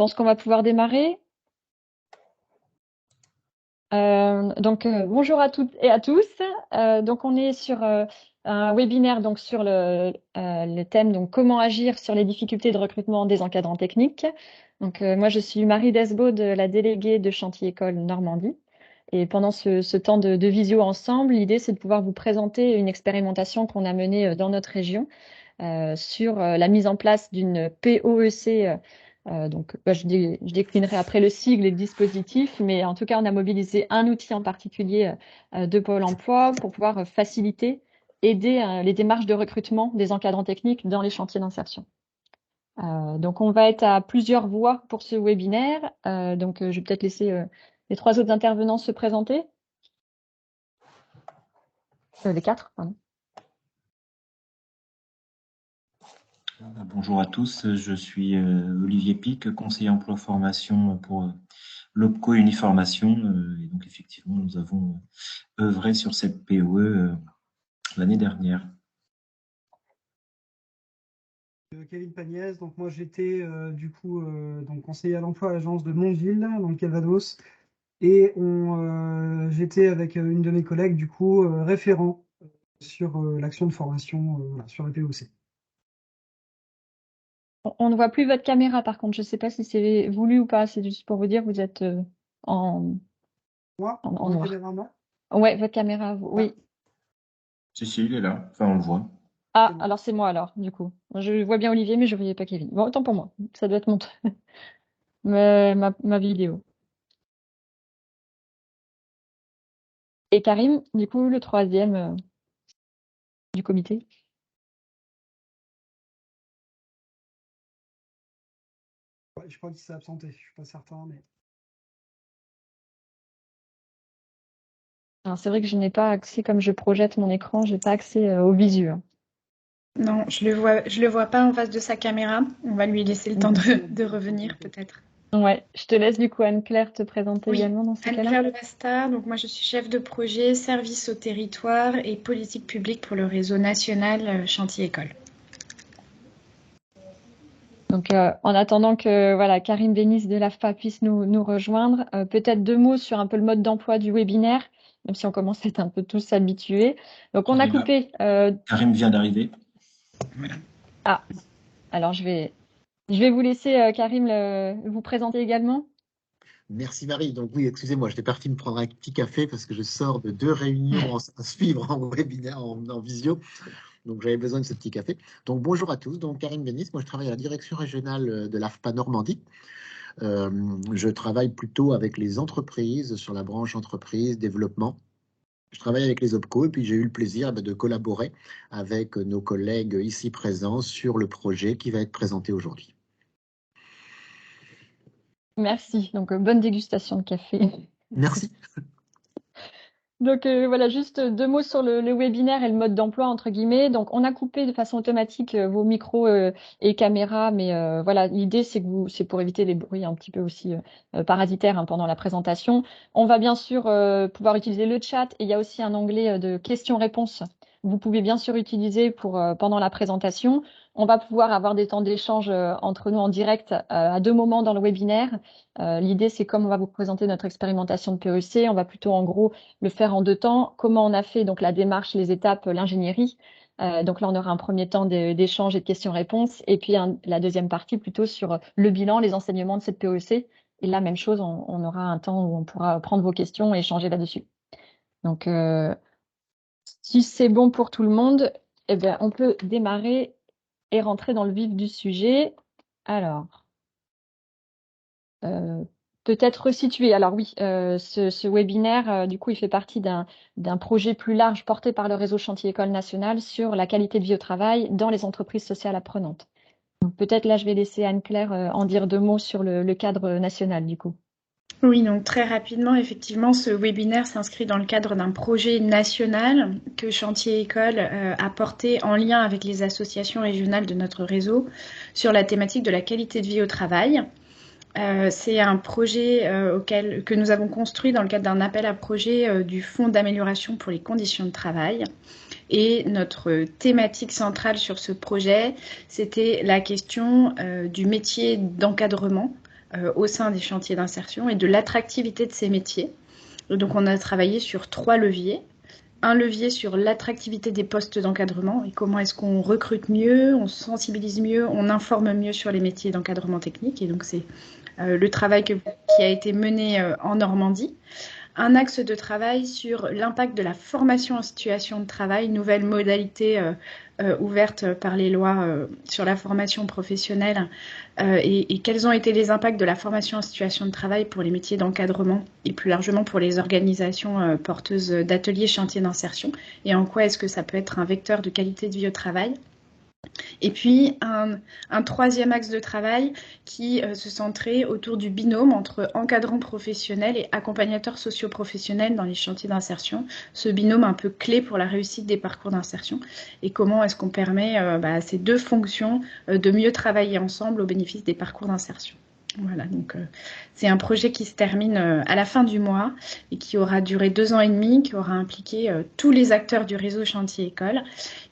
pense qu'on va pouvoir démarrer. Bonjour à toutes et à tous. Donc, on est sur un webinaire donc sur le thème donc comment agir sur les difficultés de recrutement des encadrants techniques. Donc, moi, je suis Marie Desbaud, la déléguée de Chantier École Normandie. Et pendant ce temps de visio ensemble, l'idée, c'est de pouvoir vous présenter une expérimentation qu'on a menée dans notre région sur la mise en place d'une POEC. Je déclinerai après le sigle et le dispositif, mais en tout cas, on a mobilisé un outil en particulier de Pôle emploi pour pouvoir faciliter, aider les démarches de recrutement des encadrants techniques dans les chantiers d'insertion. Donc, on va être à plusieurs voix pour ce webinaire. Je vais peut-être laisser les trois autres intervenants se présenter. Les quatre, pardon. Bonjour à tous, je suis Olivier Pic, conseiller emploi formation pour l'OPCO Uniformation. Et donc effectivement, nous avons œuvré sur cette POE l'année dernière. Kevin Pagnès, donc moi j'étais donc conseiller à l'emploi à l'agence de Montville dans le Calvados et j'étais avec une de mes collègues du coup référent sur l'action de formation sur la POC. On ne voit plus votre caméra, par contre. Je ne sais pas si c'est voulu ou pas. C'est juste pour vous dire, vous êtes en noir. Caméra, non. Ouais, votre caméra, oui. Si, il est là. Enfin, on le voit. Ah, alors c'est moi alors, du coup. Je vois bien Olivier, mais je ne voyais pas Kevin. Bon, autant pour moi. Ça doit être ma vidéo. Et Karim, du coup, le troisième du comité. Ouais, je crois qu'il s'est absenté, je suis pas certain, mais. Alors c'est vrai que je n'ai pas accès, comme je projette mon écran, je n'ai pas accès au visu. Non, je le vois pas en face de sa caméra. On va lui laisser le temps de revenir peut-être. Ouais, je te laisse du coup Anne-Claire te présenter également dans ce cas-là. Anne-Claire Levasta, donc moi je suis chef de projet service au territoire et politique publique pour le réseau national Chantier École. Donc, en attendant que Karim Bénis de l'AFPA puisse nous rejoindre, peut-être deux mots sur un peu le mode d'emploi du webinaire, même si on commence à être un peu tous habitués. Donc, on a coupé. Karim vient d'arriver. Voilà. Ah, alors je vais vous laisser, Karim, vous présenter également. Merci Marie. Donc oui, excusez-moi, j'étais parti me prendre un petit café parce que je sors de 2 réunions à suivre en webinaire, en visio. Donc j'avais besoin de ce petit café. Donc bonjour à tous. Donc Karine Bénis, moi je travaille à la direction régionale de l'AFPA Normandie. Je travaille plutôt avec les entreprises sur la branche entreprise, développement. Je travaille avec les OPCO et puis j'ai eu le plaisir de collaborer avec nos collègues ici présents sur le projet qui va être présenté aujourd'hui. Merci. Donc, bonne dégustation de café. Merci. Donc voilà, juste deux mots sur le webinaire et le mode d'emploi, entre guillemets. Donc, on a coupé de façon automatique vos micros et caméras, mais voilà, l'idée, c'est pour éviter les bruits un petit peu aussi parasitaires pendant la présentation. On va bien sûr pouvoir utiliser le chat et il y a aussi un onglet de questions-réponses. Vous pouvez bien sûr utiliser pendant la présentation. On va pouvoir avoir des temps d'échange entre nous en direct à deux moments dans le webinaire. L'idée, c'est comme on va vous présenter notre expérimentation de PEC, on va plutôt en gros le faire en deux temps. Comment on a fait donc la démarche, les étapes, l'ingénierie. Donc là, on aura un premier temps d'échange et de questions-réponses. Et puis la deuxième partie plutôt sur le bilan, les enseignements de cette PEC. Et là, même chose, on aura un temps où on pourra prendre vos questions et échanger là-dessus. Donc, si c'est bon pour tout le monde, eh bien, on peut démarrer et rentrer dans le vif du sujet. Alors, peut-être resituer. Alors oui, ce webinaire, du coup, il fait partie d'un projet plus large porté par le réseau Chantier École Nationale sur la qualité de vie au travail dans les entreprises sociales apprenantes. Donc peut-être là, je vais laisser Anne-Claire en dire deux mots sur le cadre national, du coup. Oui, donc très rapidement, effectivement, ce webinaire s'inscrit dans le cadre d'un projet national que Chantier École a porté en lien avec les associations régionales de notre réseau sur la thématique de la qualité de vie au travail. C'est un projet que nous avons construit dans le cadre d'un appel à projet du Fonds d'amélioration pour les conditions de travail. Et notre thématique centrale sur ce projet, c'était la question du métier d'encadrement au sein des chantiers d'insertion et de l'attractivité de ces métiers. Donc on a travaillé sur 3 leviers. Un levier sur l'attractivité des postes d'encadrement et comment est-ce qu'on recrute mieux, on sensibilise mieux, on informe mieux sur les métiers d'encadrement technique. Et donc c'est le travail qui a été mené en Normandie. Un axe de travail sur l'impact de la formation en situation de travail, nouvelle modalité ouverte par les lois sur la formation professionnelle et quels ont été les impacts de la formation en situation de travail pour les métiers d'encadrement et plus largement pour les organisations porteuses d'ateliers chantiers d'insertion et en quoi est-ce que ça peut être un vecteur de qualité de vie au travail. Et puis un troisième axe de travail qui se centrait autour du binôme entre encadrants professionnels et accompagnateurs socio-professionnels dans les chantiers d'insertion, ce binôme un peu clé pour la réussite des parcours d'insertion et comment est-ce qu'on permet à ces deux fonctions de mieux travailler ensemble au bénéfice des parcours d'insertion. Voilà, donc c'est un projet qui se termine à la fin du mois et qui aura duré 2 ans et demi, qui aura impliqué tous les acteurs du réseau Chantier École.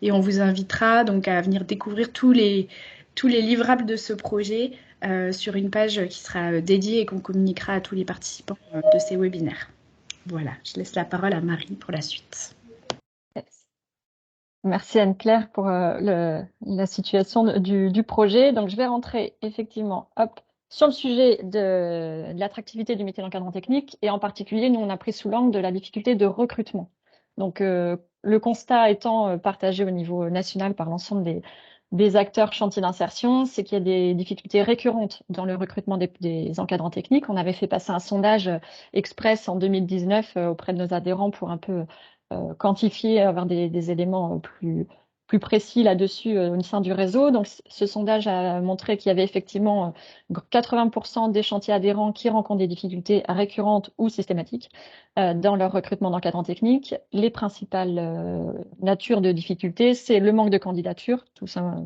Et on vous invitera donc à venir découvrir tous les livrables de ce projet sur une page qui sera dédiée et qu'on communiquera à tous les participants de ces webinaires. Voilà, je laisse la parole à Marie pour la suite. Merci Anne-Claire pour la situation du projet. Donc je vais rentrer effectivement sur le sujet de l'attractivité du métier d'encadrement technique et en particulier, nous on a pris sous l'angle de la difficulté de recrutement. Donc le constat étant partagé au niveau national par l'ensemble des acteurs chantiers d'insertion, c'est qu'il y a des difficultés récurrentes dans le recrutement des encadrants techniques. On avait fait passer un sondage express en 2019 auprès de nos adhérents pour un peu quantifier, avoir des éléments plus précis là-dessus au sein du réseau. Donc, ce sondage a montré qu'il y avait effectivement 80% des chantiers adhérents qui rencontrent des difficultés récurrentes ou systématiques dans leur recrutement d'encadrants techniques. Les principales natures de difficultés, c'est le manque de candidature, tout ça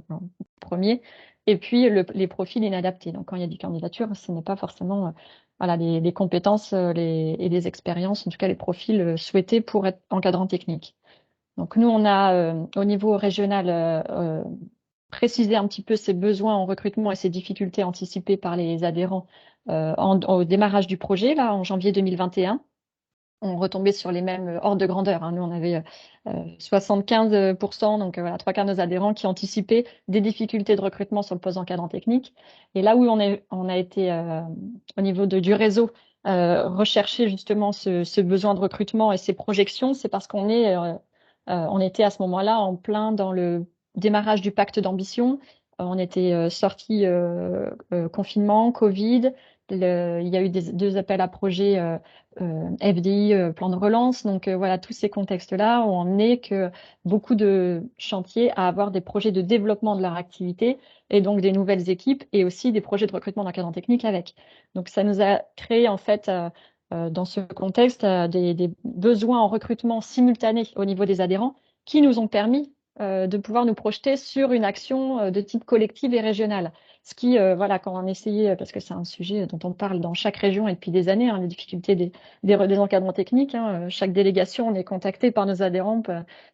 premier, et puis les profils inadaptés. Donc, quand il y a des candidatures, ce n'est pas forcément voilà, les compétences et les expériences, en tout cas les profils souhaités pour être encadrant technique. Donc nous, on a au niveau régional précisé un petit peu ces besoins en recrutement et ces difficultés anticipées par les adhérents au démarrage du projet, là, en janvier 2021. On retombait sur les mêmes ordres de grandeur. Hein. Nous, on avait 75%, donc voilà, 3/4 de nos adhérents qui anticipaient des difficultés de recrutement sur le poste d'encadrant technique. Et là où on a été au niveau du réseau rechercher justement ce besoin de recrutement et ces projections, c'est parce on était à ce moment-là en plein dans le démarrage du pacte d'ambition. On était sorti confinement, Covid. Il y a eu 2 appels à projets FDI, plan de relance. Donc voilà, tous ces contextes-là ont emmené que beaucoup de chantiers à avoir des projets de développement de leur activité et donc des nouvelles équipes et aussi des projets de recrutement d'encadrants techniques avec. Donc ça nous a créé en fait dans ce contexte des besoins en recrutement simultanés au niveau des adhérents qui nous ont permis de pouvoir nous projeter sur une action de type collective et régionale. Ce qui, voilà, quand on essayait, parce que c'est un sujet dont on parle dans chaque région et depuis des années, hein, les difficultés des encadrements techniques. Hein, chaque délégation, on est contacté par nos adhérents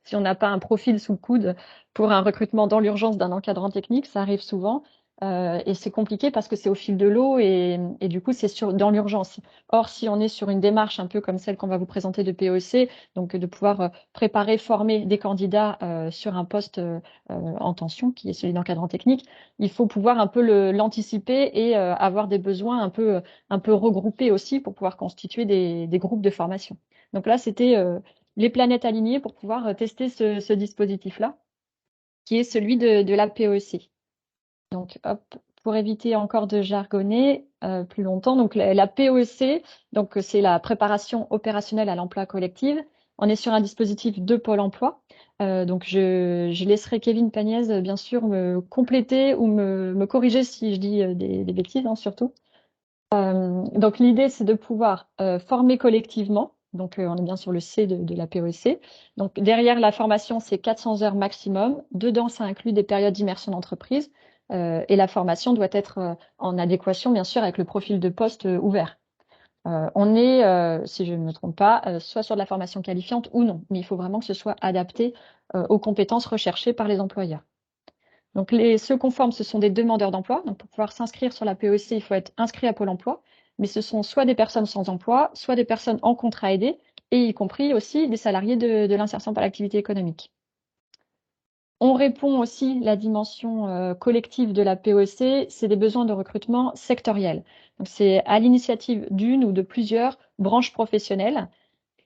si on n'a pas un profil sous le coude pour un recrutement dans l'urgence d'un encadrant technique, ça arrive souvent. Et c'est compliqué parce que c'est au fil de l'eau et du coup, c'est dans l'urgence. Or, si on est sur une démarche un peu comme celle qu'on va vous présenter de POC, donc de pouvoir préparer, former des candidats sur un poste en tension, qui est celui d'encadrant technique, il faut pouvoir un peu l'anticiper et avoir des besoins un peu regroupés aussi pour pouvoir constituer des groupes de formation. Donc là, c'était les planètes alignées pour pouvoir tester ce dispositif-là, qui est celui de la POC. Donc, hop, pour éviter encore de jargonner plus longtemps, donc la POC, donc c'est la préparation opérationnelle à l'emploi collectif. On est sur un dispositif de Pôle emploi. Donc, je laisserai Kevin Pagnès, bien sûr, me compléter ou me corriger si je dis des bêtises, hein, surtout. Donc, l'idée, c'est de pouvoir former collectivement. Donc, on est bien sur le C de la POC. Donc, derrière la formation, c'est 400 heures maximum. Dedans, ça inclut des périodes d'immersion d'entreprise. Et la formation doit être en adéquation, bien sûr, avec le profil de poste ouvert. On est, si je ne me trompe pas, soit sur de la formation qualifiante ou non. Mais il faut vraiment que ce soit adapté aux compétences recherchées par les employeurs. Donc, ceux conformes, ce sont des demandeurs d'emploi. Donc, pour pouvoir s'inscrire sur la PEC, il faut être inscrit à Pôle emploi. Mais ce sont soit des personnes sans emploi, soit des personnes en contrat aidé, et y compris aussi des salariés de l'insertion par l'activité économique. On répond aussi la dimension collective de la PEC, c'est des besoins de recrutement sectoriels. Donc, c'est à l'initiative d'une ou de plusieurs branches professionnelles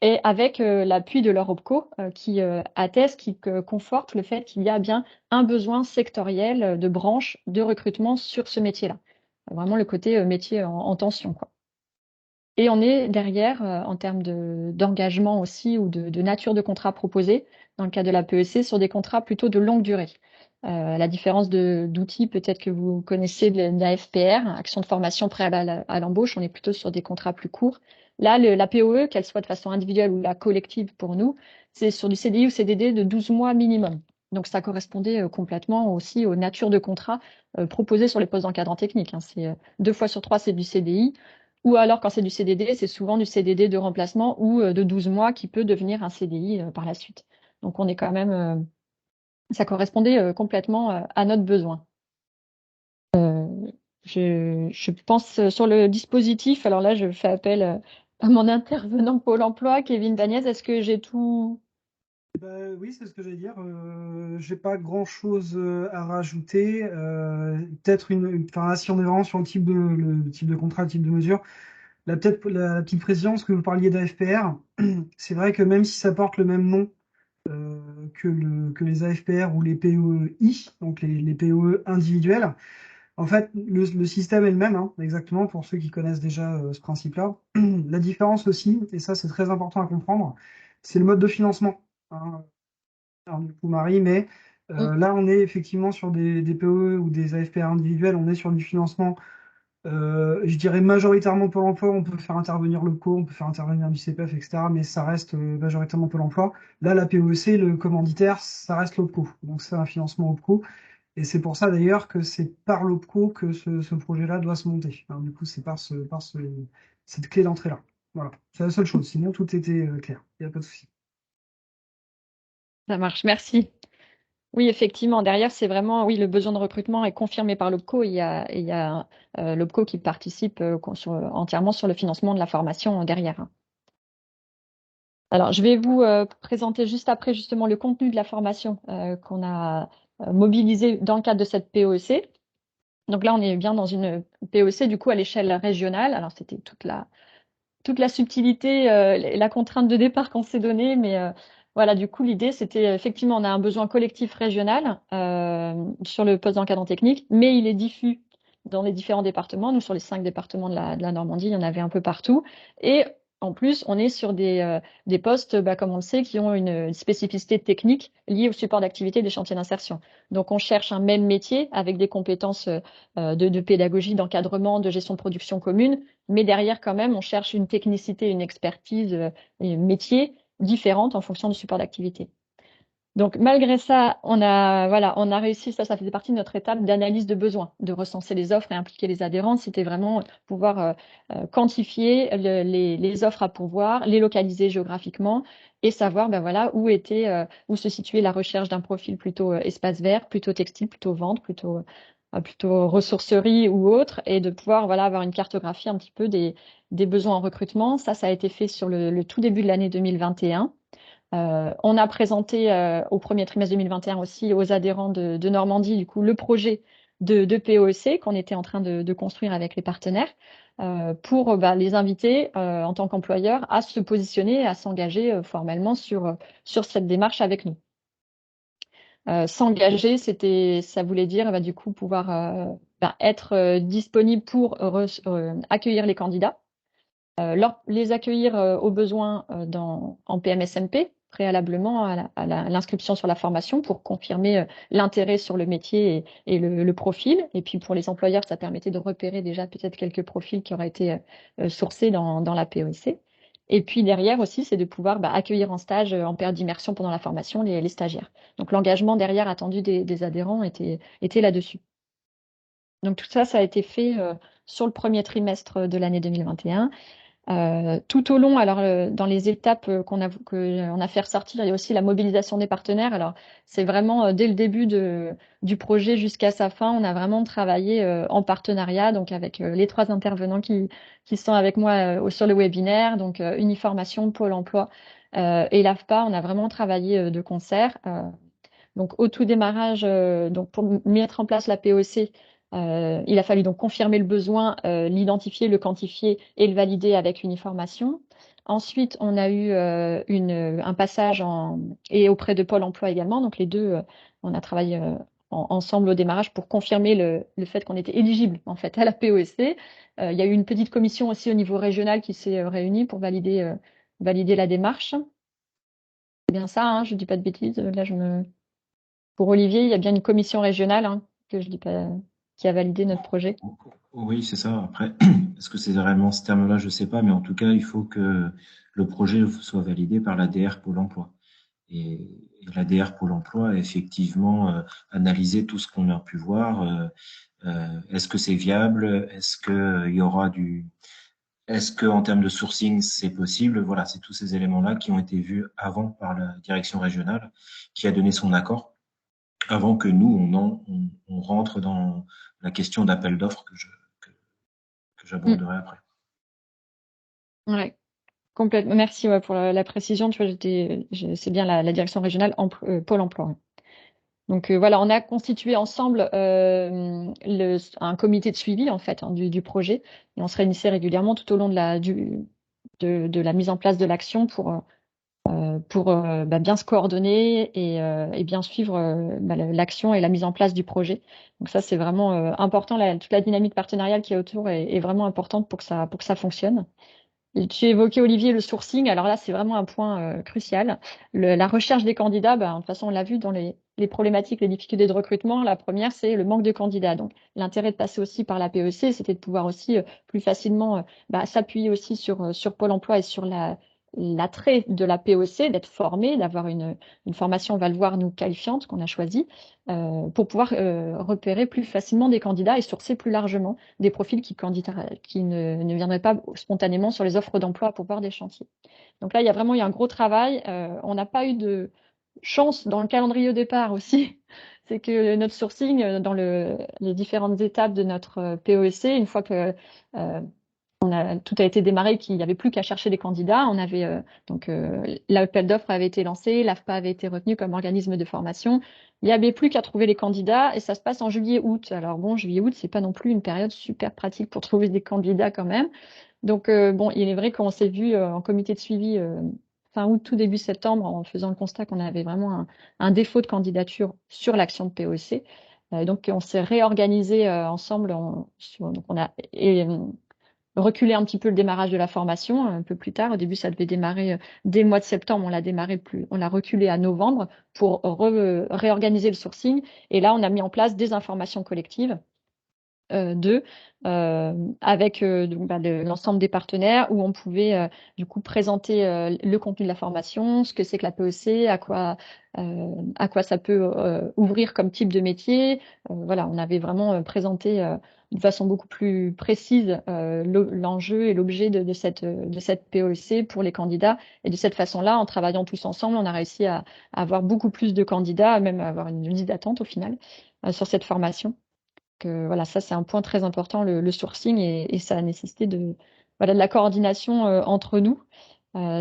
et avec l'appui de leur OPCO qui atteste, qui conforte le fait qu'il y a bien un besoin sectoriel de branche de recrutement sur ce métier-là. Vraiment le côté métier en tension, quoi. Et on est derrière, en termes d'engagement aussi ou de nature de contrat proposé, dans le cas de la PEC, sur des contrats plutôt de longue durée. La différence d'outils, peut-être que vous connaissez de la FPR, action de formation préalable à l'embauche, on est plutôt sur des contrats plus courts. Là, la POE, qu'elle soit de façon individuelle ou la collective pour nous, c'est sur du CDI ou CDD de 12 mois minimum. Donc ça correspondait complètement aussi aux natures de contrats proposés sur les postes d'encadrant technique. Hein. C'est 2 fois sur 3, c'est du CDI. Ou alors, quand c'est du CDD, c'est souvent du CDD de remplacement ou de 12 mois qui peut devenir un CDI par la suite. Donc, on est quand même, ça correspondait complètement à notre besoin. Je pense sur le dispositif, alors là, je fais appel à mon intervenant Pôle emploi, Kevin Bagnès. Est-ce que j'ai tout? Oui, c'est ce que j'allais dire. J'ai pas grand-chose à rajouter. Peut-être enfin, si on est vraiment sur le type de contrat, le type de mesure, là, peut-être la petite précision, que vous parliez d'AFPR, c'est vrai que même si ça porte le même nom que les AFPR ou les PEI, donc les PEE individuels, en fait, le système est le même, hein, exactement, pour ceux qui connaissent déjà ce principe-là. La différence aussi, et ça c'est très important à comprendre, c'est le mode de financement. Hein. Alors, du coup, Marie, mais là, on est effectivement sur des PE ou des AFPR individuels, on est sur du financement, je dirais majoritairement Pôle emploi, on peut faire intervenir le co, on peut faire intervenir du CPF, etc., mais ça reste majoritairement Pôle emploi. Là, la PEC, le commanditaire, ça reste l'OPCO, donc c'est un financement OPCO, et c'est pour ça d'ailleurs que c'est par l'OPCO que ce projet-là doit se monter. Alors, du coup, c'est cette clé d'entrée-là. Voilà, c'est la seule chose, sinon tout était clair, il n'y a pas de souci. Ça marche, merci. Oui, effectivement, derrière, c'est vraiment, oui, le besoin de recrutement est confirmé par l'OPCO. Il y a l'OPCO qui participe entièrement sur le financement de la formation derrière. Hein. Alors, je vais vous présenter juste après justement le contenu de la formation qu'on a mobilisé dans le cadre de cette POEC. Donc là, on est bien dans une POEC du coup à l'échelle régionale. Alors, c'était toute la subtilité, la contrainte de départ qu'on s'est donnée, mais voilà, du coup, l'idée, c'était effectivement, on a un besoin collectif régional sur le poste d'encadrant technique, mais il est diffus dans les différents départements. Nous, sur les 5 départements de la Normandie, il y en avait un peu partout. Et en plus, on est sur des postes, comme on le sait, qui ont une spécificité technique liée au support d'activité des chantiers d'insertion. Donc, on cherche un même métier avec des compétences de pédagogie, d'encadrement, de gestion de production commune, mais derrière, quand même, on cherche une technicité, une expertise, un métier différente en fonction du support d'activité. Donc, malgré ça, on a réussi, ça faisait partie de notre étape d'analyse de besoins, de recenser les offres et impliquer les adhérents. C'était vraiment pouvoir quantifier les offres à pourvoir, les localiser géographiquement et savoir, où se situait la recherche d'un profil plutôt espace vert, plutôt textile, plutôt vente, plutôt ressourcerie ou autre, et de pouvoir avoir une cartographie un petit peu des besoins en recrutement. Ça a été fait sur le tout début de l'année 2021. On a présenté au premier trimestre 2021 aussi aux adhérents de Normandie, du coup, le projet de POEC qu'on était en train de construire avec les partenaires pour les inviter en tant qu'employeurs à se positionner, à s'engager formellement sur cette démarche avec nous. S'engager, ça voulait dire du coup pouvoir être disponible pour accueillir les candidats, les accueillir au besoin en PMSMP, préalablement à l'inscription sur la formation pour confirmer l'intérêt sur le métier et le profil. Et puis pour les employeurs, ça permettait de repérer déjà peut-être quelques profils qui auraient été sourcés dans la POEC. Et puis derrière aussi, c'est de pouvoir accueillir en stage, en période d'immersion pendant la formation, les stagiaires. Donc l'engagement derrière attendu des adhérents était là-dessus. Donc tout ça a été fait sur le premier trimestre de l'année 2021. Tout au long, alors dans les étapes qu'on a fait ressortir, il y a aussi la mobilisation des partenaires. Alors c'est vraiment dès le début du projet jusqu'à sa fin, on a vraiment travaillé en partenariat, donc avec les 3 intervenants qui sont avec moi sur le webinaire, donc Uniformation, Pôle Emploi et l'AFPA. On a vraiment travaillé de concert. Donc au tout démarrage, donc pour mettre en place la POC, il a fallu donc confirmer le besoin, l'identifier, le quantifier et le valider avec Uniformation. Ensuite, on a eu un passage et auprès de Pôle Emploi également. Donc les deux, on a travaillé ensemble au démarrage pour confirmer le fait qu'on était éligible en fait à la POC. Il y a eu une petite commission aussi au niveau régional qui s'est réunie pour valider la démarche. C'est bien ça, hein, je dis pas de bêtises. Là, pour Olivier, il y a bien une commission régionale, hein, que je dis pas, qui a validé notre projet. Oui, c'est ça. Après, est-ce que c'est réellement ce terme-là? Je sais pas, mais en tout cas, il faut que le projet soit validé par l'ADR Pôle emploi. Et l'ADR Pôle emploi a effectivement analysé tout ce qu'on a pu voir. Est-ce que c'est viable? Est-ce que il y aura est-ce que en termes de sourcing, c'est possible? Voilà, c'est tous ces éléments-là qui ont été vus avant par la direction régionale, qui a donné son accord avant que nous, on rentre dans la question d'appel d'offres que Mm. j'aborderai après. Ouais, complètement. Merci ouais, pour la précision. Tu vois, c'est bien la direction régionale Pôle Emploi. Ouais. Donc voilà, on a constitué ensemble un comité de suivi en fait hein, du projet et on se réunissait régulièrement tout au long de la mise en place de l'action pour bien se coordonner et bien suivre l'action et la mise en place du projet. Donc ça, c'est vraiment important. Toute la dynamique partenariale qui est autour est vraiment importante pour que ça fonctionne. Et tu évoquais, Olivier, le sourcing. Alors là, c'est vraiment un point crucial. La recherche des candidats, de toute façon, on l'a vu dans les problématiques, les difficultés de recrutement. La première, c'est le manque de candidats. Donc, l'intérêt de passer aussi par la PEC, c'était de pouvoir aussi plus facilement s'appuyer aussi sur Pôle emploi et sur l'attrait de la PEC, d'être formé, d'avoir une formation, on va le voir, nous, qualifiante qu'on a choisie, pour pouvoir repérer plus facilement des candidats et sourcer plus largement des profils qui ne viendraient pas spontanément sur les offres d'emploi pour voir des chantiers. Donc là, il y a vraiment eu un gros travail. On n'a pas eu de chance dans le calendrier au départ aussi. C'est que notre sourcing, dans les différentes étapes de notre POEC, une fois que tout a été démarré, qu'il n'y avait plus qu'à chercher des candidats, on avait l'appel d'offres avait été lancé, l'AFPA avait été retenu comme organisme de formation. Il n'y avait plus qu'à trouver les candidats et ça se passe en juillet-août. Alors bon, juillet-août, c'est pas non plus une période super pratique pour trouver des candidats quand même. Donc bon, il est vrai qu'on s'est vu en comité de suivi fin août, tout début septembre, en faisant le constat qu'on avait vraiment un défaut de candidature sur l'action de POC. Donc on s'est réorganisé ensemble. Donc on a reculer un petit peu le démarrage de la formation un peu plus tard. Au début, ça devait démarrer dès le mois de septembre. On l'a reculé à novembre pour réorganiser le sourcing. Et là, on a mis en place des informations collectives avec l'ensemble des partenaires où on pouvait du coup présenter le contenu de la formation, ce que c'est que la PEC, à quoi ça peut ouvrir comme type de métier. Voilà, on avait vraiment présenté de façon beaucoup plus précise l'enjeu et l'objet de cette PEC pour les candidats. Et de cette façon-là, en travaillant tous ensemble, on a réussi à avoir beaucoup plus de candidats, même à avoir une liste d'attente au final sur cette formation. Voilà, ça c'est un point très important, le sourcing, et ça a nécessité de la coordination entre nous,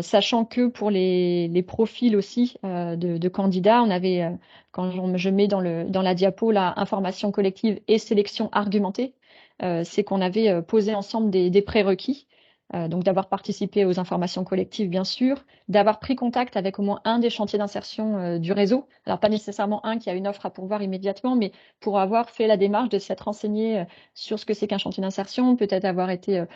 sachant que pour les profils aussi de candidats, on avait, quand je mets dans la diapo la information collective et sélection argumentée, c'est qu'on avait posé ensemble des prérequis. Donc d'avoir participé aux informations collectives, bien sûr, d'avoir pris contact avec au moins un des chantiers d'insertion du réseau. Alors pas nécessairement un qui a une offre à pourvoir immédiatement, mais pour avoir fait la démarche de s'être renseigné sur ce que c'est qu'un chantier d'insertion, peut-être avoir été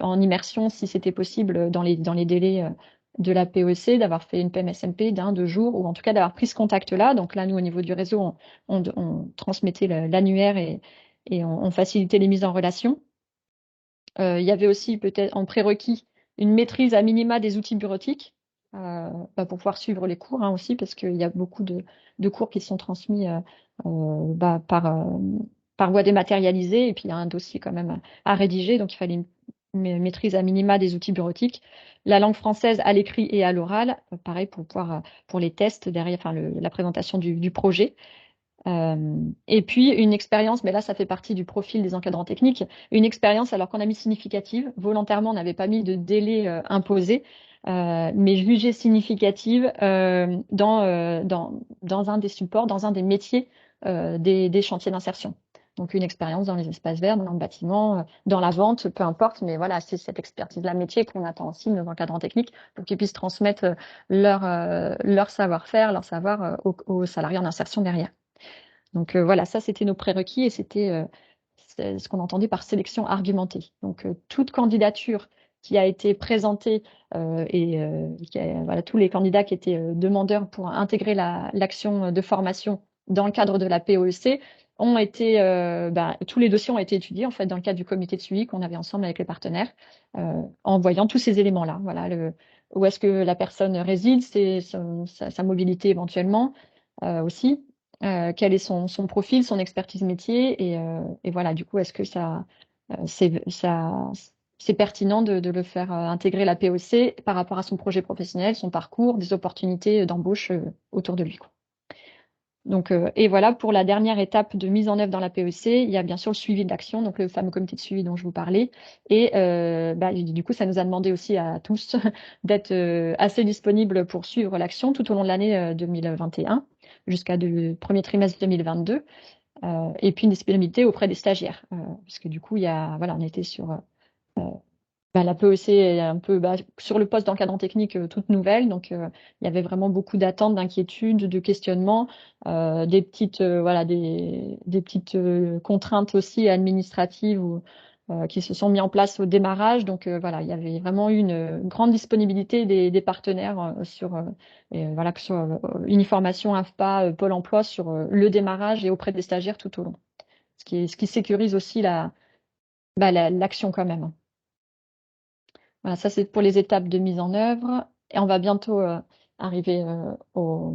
en immersion si c'était possible dans les délais de la PEC, d'avoir fait une PMSMP d'1, 2 jours, ou en tout cas d'avoir pris ce contact-là. Donc là, nous, au niveau du réseau, on transmettait l'annuaire et on facilitait les mises en relation. Il y avait aussi peut-être en prérequis une maîtrise à minima des outils bureautiques pour pouvoir suivre les cours aussi, parce qu'il y a beaucoup de cours qui sont transmis par voie dématérialisée, et puis il y a un dossier quand même à rédiger, donc il fallait maîtrise à minima des outils bureautiques, la langue française à l'écrit et à l'oral, pareil pour les tests derrière, enfin la présentation du projet. Et puis une expérience, mais là ça fait partie du profil des encadrants techniques, une expérience alors qu'on a mis significative, volontairement on n'avait pas mis de délai imposé, mais jugée significative dans un des supports, dans un des métiers des chantiers d'insertion. Donc une expérience dans les espaces verts, dans le bâtiment, dans la vente, peu importe, mais voilà, c'est cette expertise-là métier qu'on attend aussi de nos encadrants techniques pour qu'ils puissent transmettre leur savoir-faire, leur savoir aux salariés en insertion derrière. Donc voilà, ça c'était nos prérequis et c'était ce qu'on entendait par sélection argumentée. Donc toute candidature qui a été présentée voilà, tous les candidats qui étaient demandeurs pour intégrer l'action de formation dans le cadre de la POEC ont été, tous les dossiers ont été étudiés en fait dans le cadre du comité de suivi qu'on avait ensemble avec les partenaires, en voyant tous ces éléments-là. Voilà, où est-ce que la personne réside, c'est sa mobilité éventuellement aussi. Quel est son profil, son expertise métier et voilà, du coup, est-ce que c'est pertinent de le faire intégrer la POC par rapport à son projet professionnel, son parcours, des opportunités d'embauche autour de lui, quoi. Donc, et voilà, pour la dernière étape de mise en œuvre dans la POC, il y a bien sûr le suivi de l'action, donc le fameux comité de suivi dont je vous parlais. Et du coup, ça nous a demandé aussi à tous d'être assez disponibles pour suivre l'action tout au long de l'année 2021 jusqu'à le premier trimestre 2022. Et puis une disponibilité auprès des stagiaires, parce que du coup, on était sur la POC est un peu sur le poste d'encadrant technique toute nouvelle, donc il y avait vraiment beaucoup d'attentes, d'inquiétudes, de questionnements, des petites contraintes aussi administratives qui se sont mis en place au démarrage. Donc voilà, il y avait vraiment eu une grande disponibilité des partenaires voilà, que ce soit Uniformation, AFPA, Pôle Emploi sur le démarrage et auprès des stagiaires tout au long. Ce qui sécurise aussi l'action quand même. Voilà, ça c'est pour les étapes de mise en œuvre. Et on va bientôt arriver au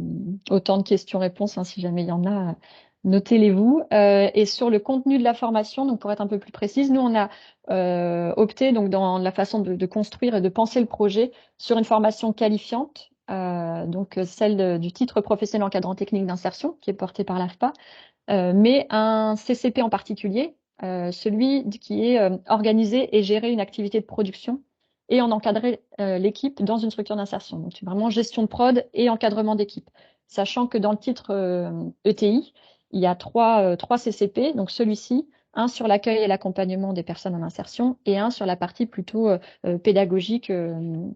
temps de questions-réponses, hein, si jamais il y en a, notez-les-vous. Et sur le contenu de la formation, donc pour être un peu plus précise, nous on a opté donc dans la façon de construire et de penser le projet sur une formation qualifiante, donc celle du titre professionnel encadrant technique d'insertion qui est porté par l'AFPA, mais un CCP en particulier, celui qui est organiser et gérer une activité de production et en encadrer l'équipe dans une structure d'insertion. Donc, c'est vraiment gestion de prod et encadrement d'équipe. Sachant que dans le titre ETI, il y a trois CCP, donc celui-ci, un sur l'accueil et l'accompagnement des personnes en insertion et un sur la partie plutôt pédagogique, je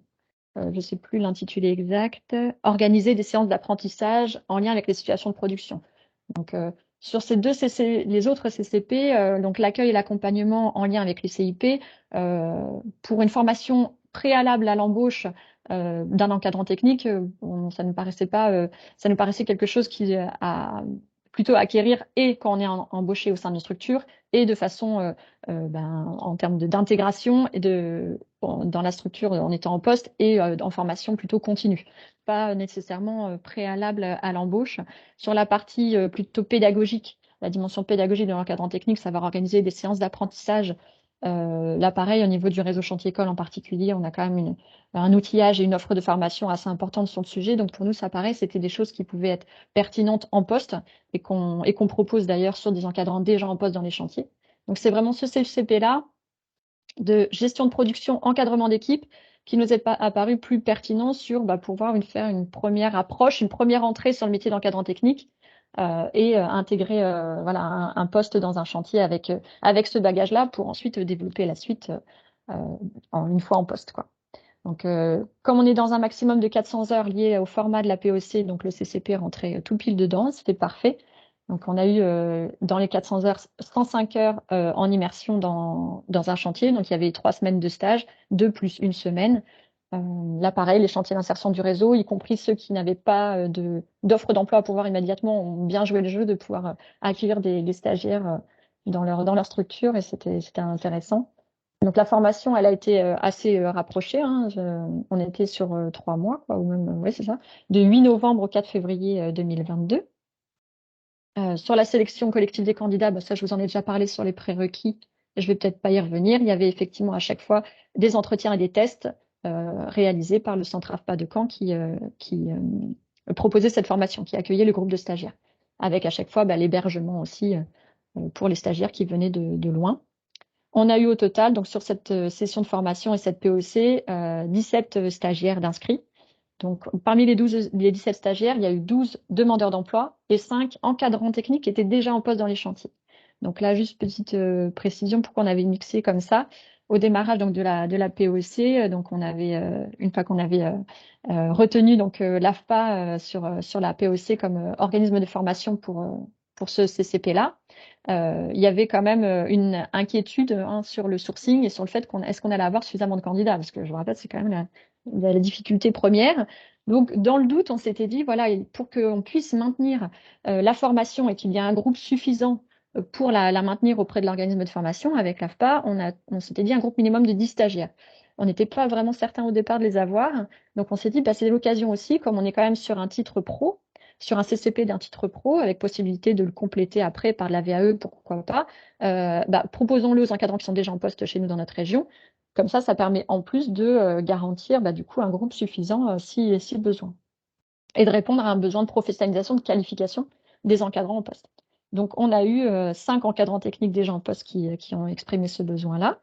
ne sais plus l'intitulé exact, organiser des séances d'apprentissage en lien avec les situations de production. Donc, sur ces les autres CCP, donc l'accueil et l'accompagnement en lien avec les CIP, pour une formation préalable à l'embauche d'un encadrant technique, ça ne paraissait pas, ça nous paraissait quelque chose qui a plutôt acquérir et quand on est embauché au sein d'une structure et de façon en termes d'intégration et dans la structure en étant en poste et en formation plutôt continue, pas nécessairement préalable à l'embauche. Sur la partie plutôt pédagogique, la dimension pédagogique de l'encadrant technique, ça va organiser des séances d'apprentissage. Là, pareil, au niveau du réseau Chantier École en particulier, on a quand même un outillage et une offre de formation assez importante sur le sujet. Donc, pour nous, ça paraît, c'était des choses qui pouvaient être pertinentes en poste et qu'on propose d'ailleurs sur des encadrants déjà en poste dans les chantiers. Donc, c'est vraiment ce CCP-là de gestion de production, encadrement d'équipe qui nous est apparu plus pertinent sur pouvoir faire une première approche, une première entrée sur le métier d'encadrant technique et intégrer un poste dans un chantier avec ce bagage-là pour ensuite développer la suite une fois en poste, quoi. Donc, comme on est dans un maximum de 400 heures liées au format de la POC, donc le CCP rentrait tout pile dedans, c'était parfait. Donc, on a eu dans les 400 heures 105 heures en immersion dans un chantier. Donc, il y avait 3 semaines de stage, 2 plus 1 semaine. Là, pareil, les chantiers d'insertion du réseau, y compris ceux qui n'avaient pas d'offre d'emploi à pouvoir immédiatement, ont bien joué le jeu de pouvoir accueillir des stagiaires dans leur structure et c'était intéressant. Donc la formation, elle a été assez rapprochée, hein. On était sur 3 mois, quoi, ou même, ouais, c'est ça, de 8 novembre au 4 février 2022. Sur la sélection collective des candidats, ça, je vous en ai déjà parlé sur les prérequis. Je vais peut-être pas y revenir. Il y avait effectivement à chaque fois des entretiens et des tests réalisés par le centre AFPA de Caen qui proposait cette formation, qui accueillait le groupe de stagiaires, avec à chaque fois l'hébergement aussi pour les stagiaires qui venaient de loin. On a eu au total, donc sur cette session de formation et cette POC, 17 stagiaires d'inscrits. Donc, parmi les 17 stagiaires, il y a eu 12 demandeurs d'emploi et 5 encadrants techniques qui étaient déjà en poste dans les chantiers. Donc là, juste petite précision pourquoi on avait mixé comme ça. Au démarrage donc de la POC, donc on avait une fois qu'on avait retenu donc l'AFPA sur la POC comme organisme de formation pour ce CCP-là. Il y avait quand même une inquiétude sur le sourcing et sur le fait est-ce qu'on allait avoir suffisamment de candidats, parce que je vous rappelle, c'est quand même la difficulté première. Donc, dans le doute, on s'était dit, voilà, pour qu'on puisse maintenir la formation et qu'il y ait un groupe suffisant pour la maintenir auprès de l'organisme de formation avec l'AFPA, on s'était dit un groupe minimum de 10 stagiaires. On n'était pas vraiment certain au départ de les avoir. Donc, on s'est dit, c'est l'occasion aussi, comme on est quand même sur un titre pro, sur un CCP d'un titre pro, avec possibilité de le compléter après par de la VAE, pourquoi pas, proposons-le aux encadrants qui sont déjà en poste chez nous dans notre région. Comme ça permet en plus de garantir du coup un groupe suffisant si besoin. Et de répondre à un besoin de professionnalisation, de qualification des encadrants en poste. Donc on a eu 5 encadrants techniques déjà en poste qui ont exprimé ce besoin-là.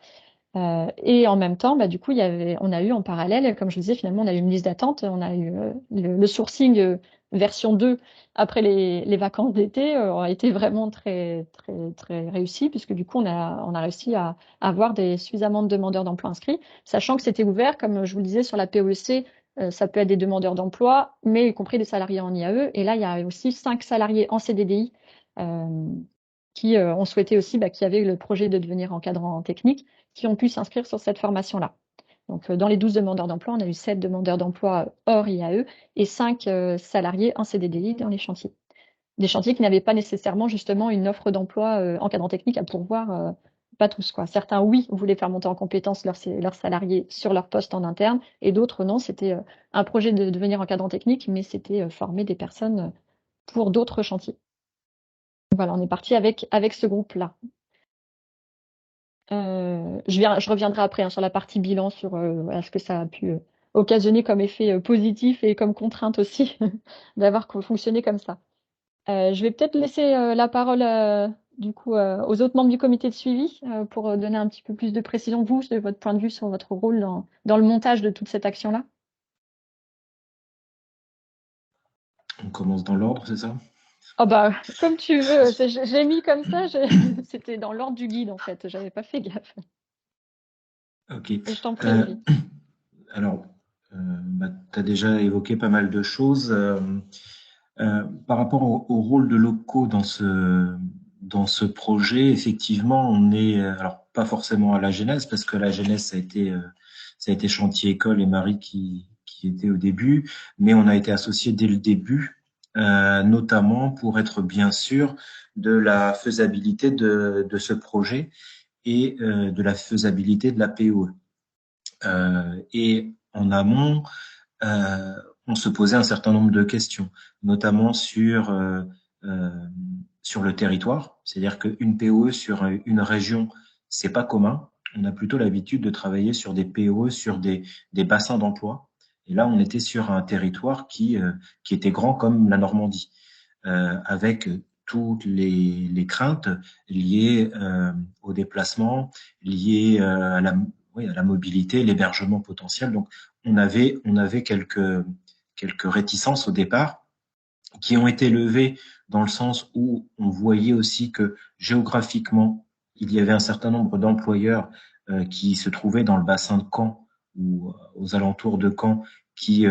Et en même temps, du coup, on a eu en parallèle, comme je vous disais, finalement, on a eu une liste d'attente, on a eu le sourcing version 2 après les vacances d'été a été vraiment très, très, très réussi, puisque du coup, on a réussi à avoir suffisamment de demandeurs d'emploi inscrits, sachant que c'était ouvert, comme je vous le disais, sur la POEC, ça peut être des demandeurs d'emploi, mais y compris des salariés en IAE. Et là, il y a aussi 5 salariés en CDDI qui ont souhaité aussi, qui avaient le projet de devenir encadrant technique, qui ont pu s'inscrire sur cette formation-là. Donc, dans les 12 demandeurs d'emploi, on a eu 7 demandeurs d'emploi hors IAE et 5 salariés en CDDI dans les chantiers. Des chantiers qui n'avaient pas nécessairement justement une offre d'emploi encadrant technique à pourvoir, pas tous, quoi. Certains, oui, voulaient faire monter en compétence leurs salariés sur leur poste en interne, et d'autres, non. C'était un projet de devenir encadrant technique, mais c'était former des personnes pour d'autres chantiers. Voilà, on est parti avec ce groupe-là. Je reviendrai après sur la partie bilan, sur ce que ça a pu occasionner comme effet positif et comme contrainte aussi d'avoir fonctionné comme ça. Je vais peut-être laisser la parole du coup aux autres membres du comité de suivi pour donner un petit peu plus de précision, vous, de votre point de vue sur votre rôle dans le montage de toute cette action-là. On commence dans l'ordre, c'est ça? Oh comme tu veux, j'ai mis comme ça, c'était dans l'ordre du guide en fait, j'avais pas fait gaffe. Ok. Je t'en prie. Alors, tu as déjà évoqué pas mal de choses. Par rapport au rôle de l'OPCO dans ce projet, effectivement, on est, alors pas forcément à la genèse, parce que la genèse, ça a été Chantier École et Marie qui était au début, mais on a été associés dès le début, notamment pour être bien sûr de la faisabilité de ce projet et de la faisabilité de la POE. Et en amont, on se posait un certain nombre de questions, notamment sur le territoire. C'est-à-dire qu'une POE sur une région, c'est pas commun. On a plutôt l'habitude de travailler sur des POE sur des bassins d'emploi. Et là, on était sur un territoire qui était grand comme la Normandie, avec toutes les craintes liées au déplacement, liées à la mobilité, l'hébergement potentiel. Donc, on avait quelques réticences au départ qui ont été levées dans le sens où on voyait aussi que géographiquement, il y avait un certain nombre d'employeurs qui se trouvaient dans le bassin de Caen ou aux alentours de Caen qui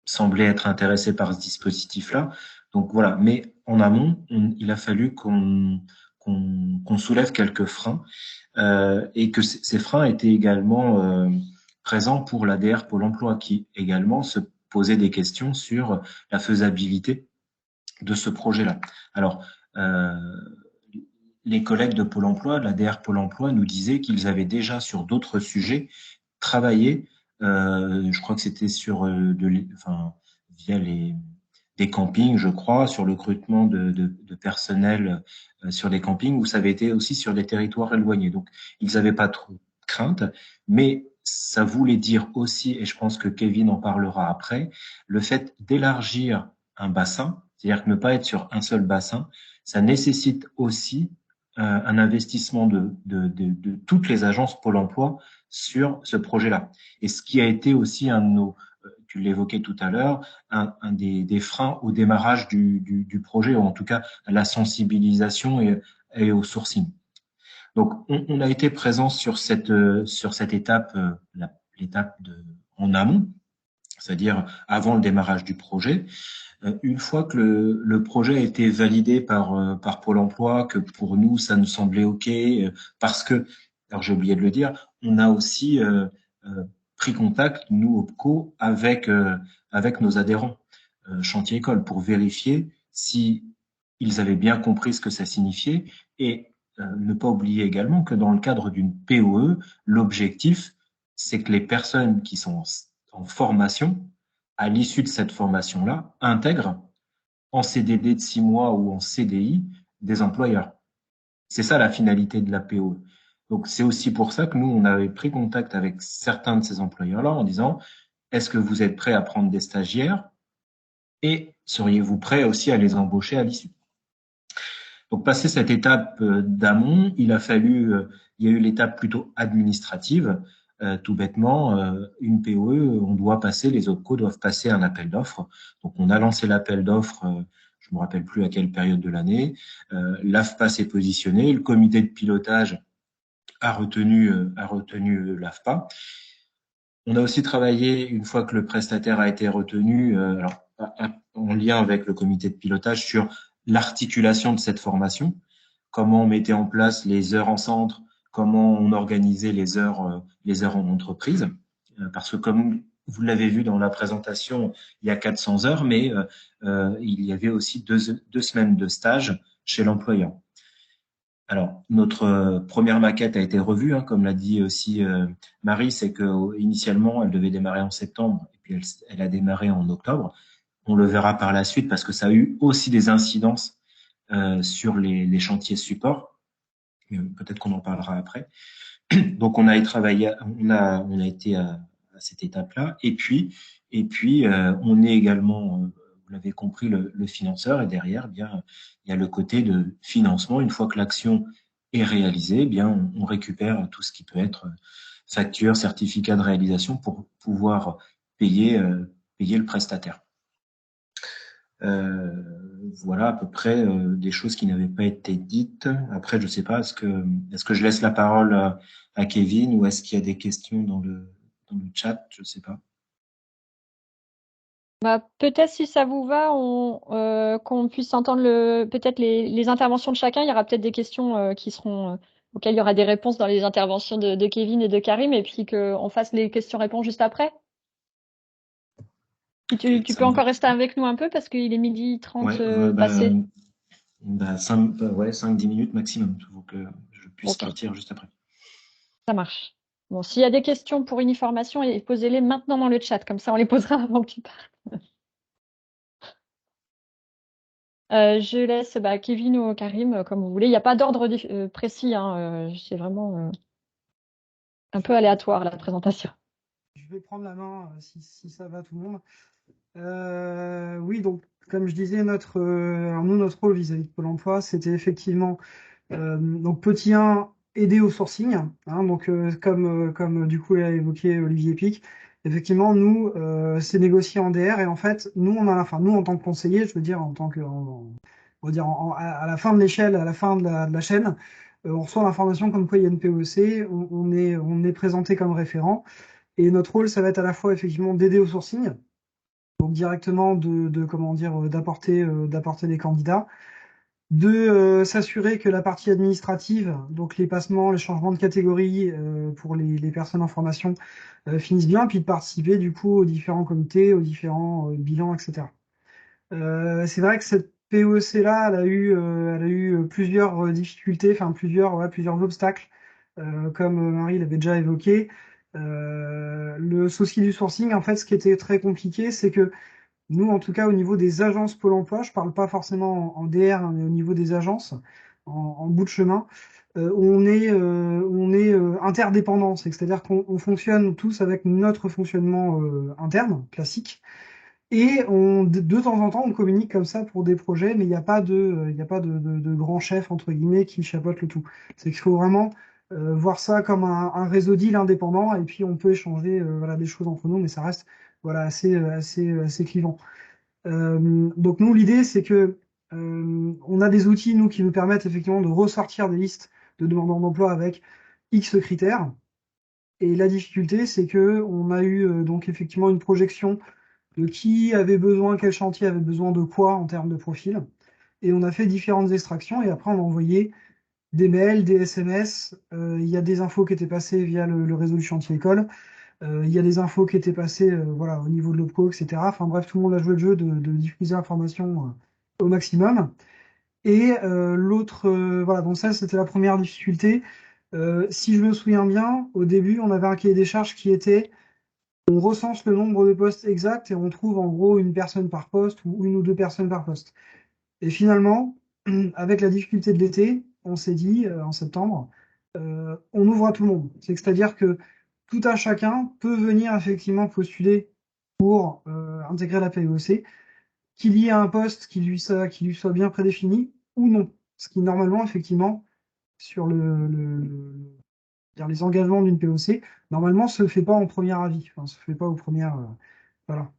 semblaient être intéressés par ce dispositif-là. Donc voilà, mais en amont, il a fallu qu'on soulève quelques freins et que ces freins étaient également présents pour l'ADR Pôle emploi qui également se posait des questions sur la faisabilité de ce projet-là. Alors, les collègues de Pôle emploi, l'ADR Pôle emploi, nous disaient qu'ils avaient déjà sur d'autres sujets travaillé, je crois que c'était sur via des campings, je crois, sur le recrutement de personnel sur les campings, ou ça avait été aussi sur les territoires éloignés. Donc, ils n'avaient pas trop de crainte, mais ça voulait dire aussi, et je pense que Kevin en parlera après, le fait d'élargir un bassin, c'est-à-dire que ne pas être sur un seul bassin, ça nécessite aussi un investissement de toutes les agences Pôle emploi sur ce projet-là. Et ce qui a été aussi un de nos, tu l'évoquais tout à l'heure, un des freins au démarrage du projet, ou en tout cas à la sensibilisation et au sourcing. Donc, on a été présent sur cette étape, l'étape en amont, c'est-à-dire avant le démarrage du projet. Une fois que le projet a été validé par Pôle emploi, que pour nous, ça nous semblait OK, parce que, alors j'ai oublié de le dire, on a aussi pris contact, nous, OPCO, avec nos adhérents Chantier École pour vérifier si ils avaient bien compris ce que ça signifiait et ne pas oublier également que dans le cadre d'une POE, l'objectif, c'est que les personnes qui sont en formation, à l'issue de cette formation-là, intègrent en CDD de 6 mois ou en CDI des employeurs. C'est ça la finalité de la POE. Donc c'est aussi pour ça que nous, on avait pris contact avec certains de ces employeurs-là en disant, est-ce que vous êtes prêts à prendre des stagiaires et seriez-vous prêts aussi à les embaucher à l'issue? Donc, passé cette étape d'amont, il y a eu l'étape plutôt administrative. Tout bêtement, une POE, on doit passer, les OPCO doivent passer un appel d'offres. Donc, on a lancé l'appel d'offres, je me rappelle plus à quelle période de l'année. L'AFPA s'est positionné, le comité de pilotage a retenu l'AFPA. On a aussi travaillé, une fois que le prestataire a été retenu, en lien avec le comité de pilotage, sur l'articulation de cette formation, comment on mettait en place les heures en centre, comment on organisait les heures en entreprise. Parce que comme vous l'avez vu dans la présentation, il y a 400 heures, mais il y avait aussi deux semaines de stage chez l'employeur. Alors, notre première maquette a été revue, hein, comme l'a dit aussi Marie, c'est que initialement elle devait démarrer en septembre et puis elle a démarré en octobre. On le verra par la suite parce que ça a eu aussi des incidences sur les chantiers support. Peut-être qu'on en parlera après. Donc, on a travaillé, on a été à cette étape-là. Et puis, on est également, vous l'avez compris, le financeur. Et derrière, eh bien, il y a le côté de financement. Une fois que l'action est réalisée, eh bien, on récupère tout ce qui peut être facture, certificat de réalisation pour pouvoir payer le prestataire. Voilà à peu près des choses qui n'avaient pas été dites. Après, je sais pas, est-ce que je laisse la parole à Kevin ou est-ce qu'il y a des questions dans le chat? Je sais pas. Bah, peut-être si ça vous va, qu'on puisse entendre peut-être les interventions de chacun. Il y aura peut-être des questions qui seront auxquelles il y aura des réponses dans les interventions de Kevin et de Karim, et puis qu'on fasse les questions-réponses juste après. Tu peux encore rester avec nous un peu parce qu'il est 12h30 passé. 5-10 minutes maximum pour que je puisse partir juste après. Ça marche. Bon, s'il y a des questions pour Uniformation, posez-les maintenant dans le chat, comme ça on les posera avant que tu partes. Je laisse Kevin ou Karim, comme vous voulez. Il n'y a pas d'ordre précis, hein, c'est vraiment un peu aléatoire la présentation. Je vais prendre la main si ça va tout le monde. Oui, donc comme je disais, notre rôle vis-à-vis de Pôle emploi, c'était effectivement donc petit 1, aider au sourcing. Hein, donc comme du coup l'a évoqué Olivier Pic, effectivement, nous, c'est négocié en DR et en fait, nous en tant que conseiller, je veux dire, en tant que, on va dire, à la fin de l'échelle, à la fin de la chaîne, on reçoit l'information comme quoi il y a une POC, on est présenté comme référent et notre rôle, ça va être à la fois effectivement d'aider au sourcing, donc directement d'apporter des candidats, de s'assurer que la partie administrative, donc les passements, les changements de catégorie pour les personnes en formation finissent bien, puis de participer du coup aux différents comités, aux différents bilans, etc. C'est vrai que cette POC-là, elle a eu plusieurs difficultés, enfin plusieurs obstacles, comme Marie l'avait déjà évoqué. Le souci du sourcing, en fait, ce qui était très compliqué, c'est que Nous, en tout cas, au niveau des agences Pôle emploi, je ne parle pas forcément en DR, hein, mais au niveau des agences, en bout de chemin, on est interdépendants. C'est-à-dire qu'on fonctionne tous avec notre fonctionnement interne, classique. Et de temps en temps, on communique comme ça pour des projets, mais il y a pas de grand chef, entre guillemets, qui chapeaute le tout. C'est qu'il faut vraiment voir ça comme un réseau deal indépendant, et puis on peut échanger voilà, des choses entre nous, mais ça reste voilà, assez clivant. Donc nous, l'idée, c'est que on a des outils, nous, qui nous permettent effectivement de ressortir des listes de demandeurs d'emploi avec X critères. Et la difficulté, c'est que on a eu donc effectivement une projection de qui avait besoin, quel chantier avait besoin de quoi en termes de profil. Et on a fait différentes extractions et après on a envoyé des mails, des SMS. Il y a des infos qui étaient passées via le réseau du chantier école. Il y a des infos qui étaient passées voilà, au niveau de l'OPCO, etc. Enfin bref, tout le monde a joué le jeu de diffuser l'information au maximum. Et voilà, donc ça c'était la première difficulté. Si je me souviens bien, au début, on avait un cahier des charges qui était on recense le nombre de postes exacts et on trouve en gros une personne par poste ou une ou deux personnes par poste. Et finalement, avec la difficulté de l'été, on s'est dit en septembre, on ouvre à tout le monde. C'est-à-dire que tout un chacun peut venir effectivement postuler pour intégrer la PEOC, qu'il y ait un poste qui lui soit bien prédéfini ou non. Ce qui normalement, effectivement, sur les engagements d'une POC, normalement, se fait pas en premier avis. Enfin, se fait pas aux premières. Voilà.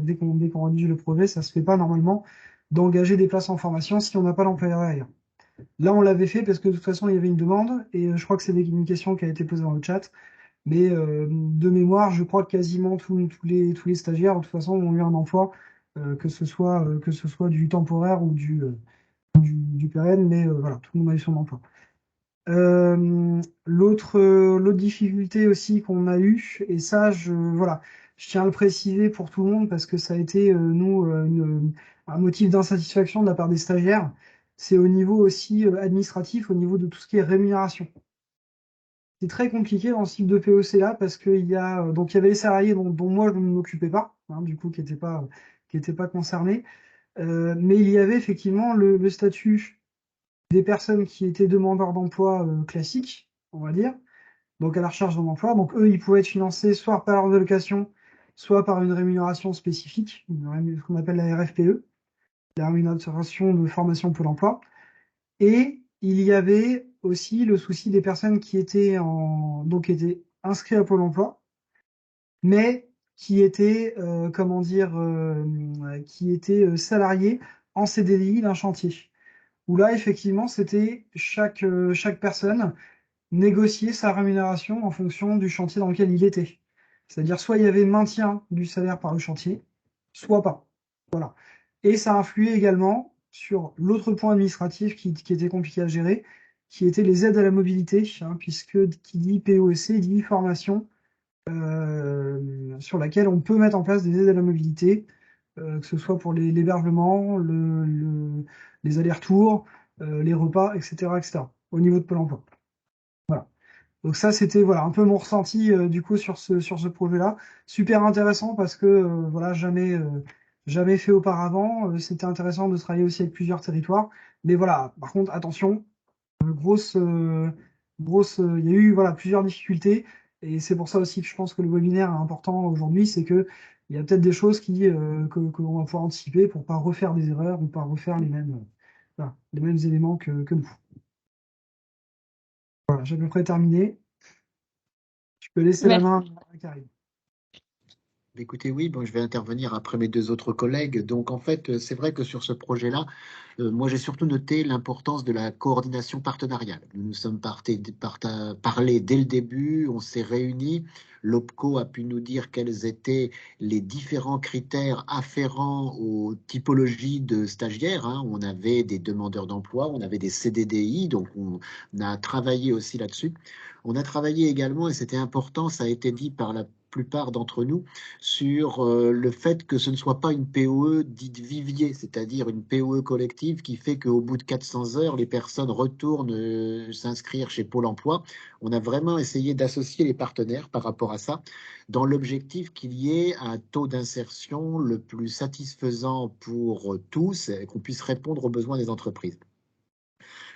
Dès qu'on rédige le projet, ça se fait pas normalement d'engager des places en formation si on n'a pas l'employeur derrière. Là, on l'avait fait parce que de toute façon, il y avait une demande et je crois que c'est une question qui a été posée dans le chat. Mais de mémoire, je crois que quasiment tous les stagiaires, de toute façon, ont eu un emploi, que ce soit du temporaire ou du pérenne, mais voilà, tout le monde a eu son emploi. L'autre difficulté aussi qu'on a eue, et ça, voilà, je tiens à le préciser pour tout le monde parce que ça a été, un motif d'insatisfaction de la part des stagiaires, c'est au niveau aussi administratif, au niveau de tout ce qui est rémunération. C'est très compliqué dans ce type de POC là parce donc il y avait les salariés dont moi je ne m'occupais pas, hein, du coup qui étaient pas concernés, mais il y avait effectivement le statut des personnes qui étaient demandeurs d'emploi classiques, on va dire, donc à la recherche d'un emploi. Donc eux, ils pouvaient être financés soit par leur allocation, soit par une rémunération spécifique, ce qu'on appelle la RFPE, la rémunération de formation Pôle emploi. Et il y avait aussi le souci des personnes qui étaient donc étaient inscrites à Pôle emploi, mais qui étaient, qui étaient salariés en CDI d'un chantier. Où là, effectivement, c'était chaque personne négocier sa rémunération en fonction du chantier dans lequel il était. C'est-à-dire, soit il y avait maintien du salaire par le chantier, soit pas. Voilà. Et ça influait également sur l'autre point administratif qui était compliqué à gérer, qui était les aides à la mobilité, hein, puisque qui dit POEC dit formation sur laquelle on peut mettre en place des aides à la mobilité, que ce soit pour l'hébergement, les allers-retours, les repas, etc., etc., au niveau de Pôle emploi. Voilà. Donc ça, c'était voilà, un peu mon ressenti du coup sur ce projet-là. Super intéressant parce que voilà, jamais fait auparavant. C'était intéressant de travailler aussi avec plusieurs territoires. Mais voilà, par contre, attention, il y a eu voilà, plusieurs difficultés. Et c'est pour ça aussi que je pense que le webinaire est important aujourd'hui, c'est que il y a peut-être des choses que l'on va pouvoir anticiper pour pas refaire des erreurs ou pas refaire voilà, les mêmes éléments que nous. Voilà, j'ai à peu près terminé. Je peux laisser la main à Karim. Écoutez, oui, bon, je vais intervenir après mes deux autres collègues. Donc, en fait, c'est vrai que sur ce projet-là, moi, j'ai surtout noté l'importance de la coordination partenariale. Nous nous sommes parlé dès le début, on s'est réunis. L'OPCO a pu nous dire quels étaient les différents critères afférents aux typologies de stagiaires, hein. On avait des demandeurs d'emploi, on avait des CDDI, donc on a travaillé aussi là-dessus. On a travaillé également, et c'était important, ça a été dit par la plupart d'entre nous sur le fait que ce ne soit pas une POE dite vivier, c'est-à-dire une POE collective qui fait qu'au bout de 400 heures, les personnes retournent s'inscrire chez Pôle emploi. On a vraiment essayé d'associer les partenaires par rapport à ça, dans l'objectif qu'il y ait un taux d'insertion le plus satisfaisant pour tous et qu'on puisse répondre aux besoins des entreprises.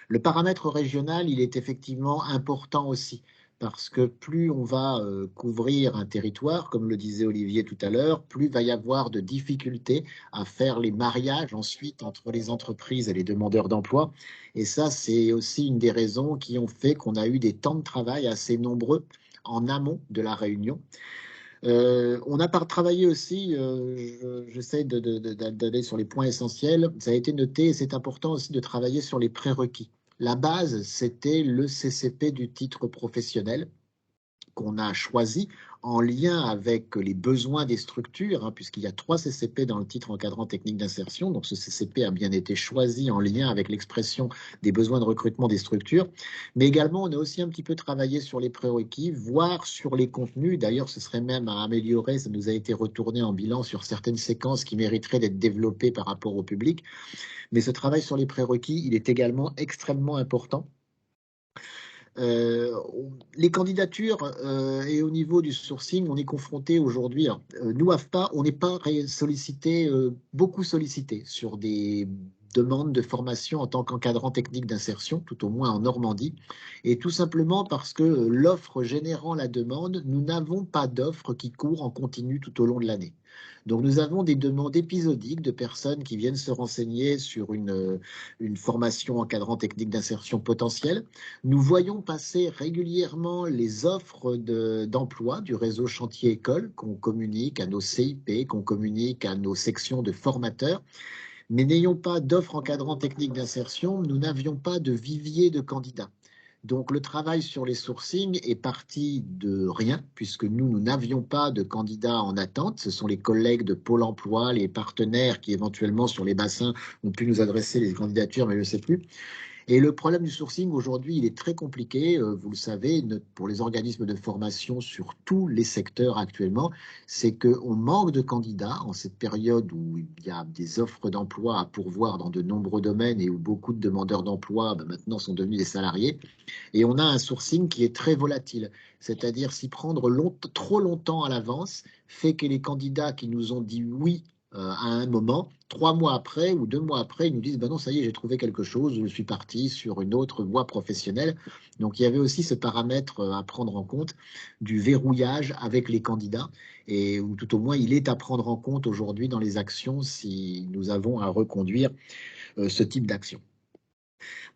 Le paramètre régional, il est effectivement important aussi, parce que plus on va couvrir un territoire, comme le disait Olivier tout à l'heure, plus il va y avoir de difficultés à faire les mariages ensuite entre les entreprises et les demandeurs d'emploi. Et ça, c'est aussi une des raisons qui ont fait qu'on a eu des temps de travail assez nombreux en amont de la réunion. On a travaillé aussi, j'essaie d'aller sur les points essentiels, ça a été noté, et c'est important aussi de travailler sur les prérequis. La base, c'était le CCP du titre professionnel qu'on a choisi en lien avec les besoins des structures, puisqu'il y a 3 CCP dans le titre encadrant technique d'insertion. Donc ce CCP a bien été choisi en lien avec l'expression des besoins de recrutement des structures. Mais également, on a aussi un petit peu travaillé sur les prérequis, voire sur les contenus. D'ailleurs, ce serait même à améliorer. Ça nous a été retourné en bilan sur certaines séquences qui mériteraient d'être développées par rapport au public. Mais ce travail sur les prérequis, il est également extrêmement important. Les candidatures et au niveau du sourcing, on est confronté aujourd'hui, nous AFPA, on n'est pas sollicité, beaucoup sollicité sur des demandes de formation en tant qu'encadrant technique d'insertion, tout au moins en Normandie, et tout simplement parce que l'offre générant la demande, nous n'avons pas d'offre qui court en continu tout au long de l'année. Donc nous avons des demandes épisodiques de personnes qui viennent se renseigner sur une formation encadrant technique d'insertion potentielle. Nous voyons passer régulièrement les offres d'emploi du réseau Chantier École qu'on communique à nos CIP, qu'on communique à nos sections de formateurs. Mais n'ayons pas d'offres encadrant technique d'insertion, nous n'avions pas de vivier de candidats. Donc le travail sur les sourcings est parti de rien, puisque nous n'avions pas de candidats en attente. Ce sont les collègues de Pôle emploi, les partenaires qui éventuellement sur les bassins ont pu nous adresser les candidatures, mais je ne sais plus. Et le problème du sourcing aujourd'hui, il est très compliqué, vous le savez, pour les organismes de formation sur tous les secteurs actuellement, c'est qu'on manque de candidats en cette période où il y a des offres d'emploi à pourvoir dans de nombreux domaines et où beaucoup de demandeurs d'emploi maintenant sont devenus des salariés. Et on a un sourcing qui est très volatile, c'est-à-dire s'y prendre trop longtemps à l'avance fait que les candidats qui nous ont dit oui à un moment, 3 mois après ou 2 mois après, ils nous disent non, ça y est, j'ai trouvé quelque chose, je suis parti sur une autre voie professionnelle. Donc il y avait aussi ce paramètre à prendre en compte du verrouillage avec les candidats, et ou tout au moins il est à prendre en compte aujourd'hui dans les actions si nous avons à reconduire ce type d'action.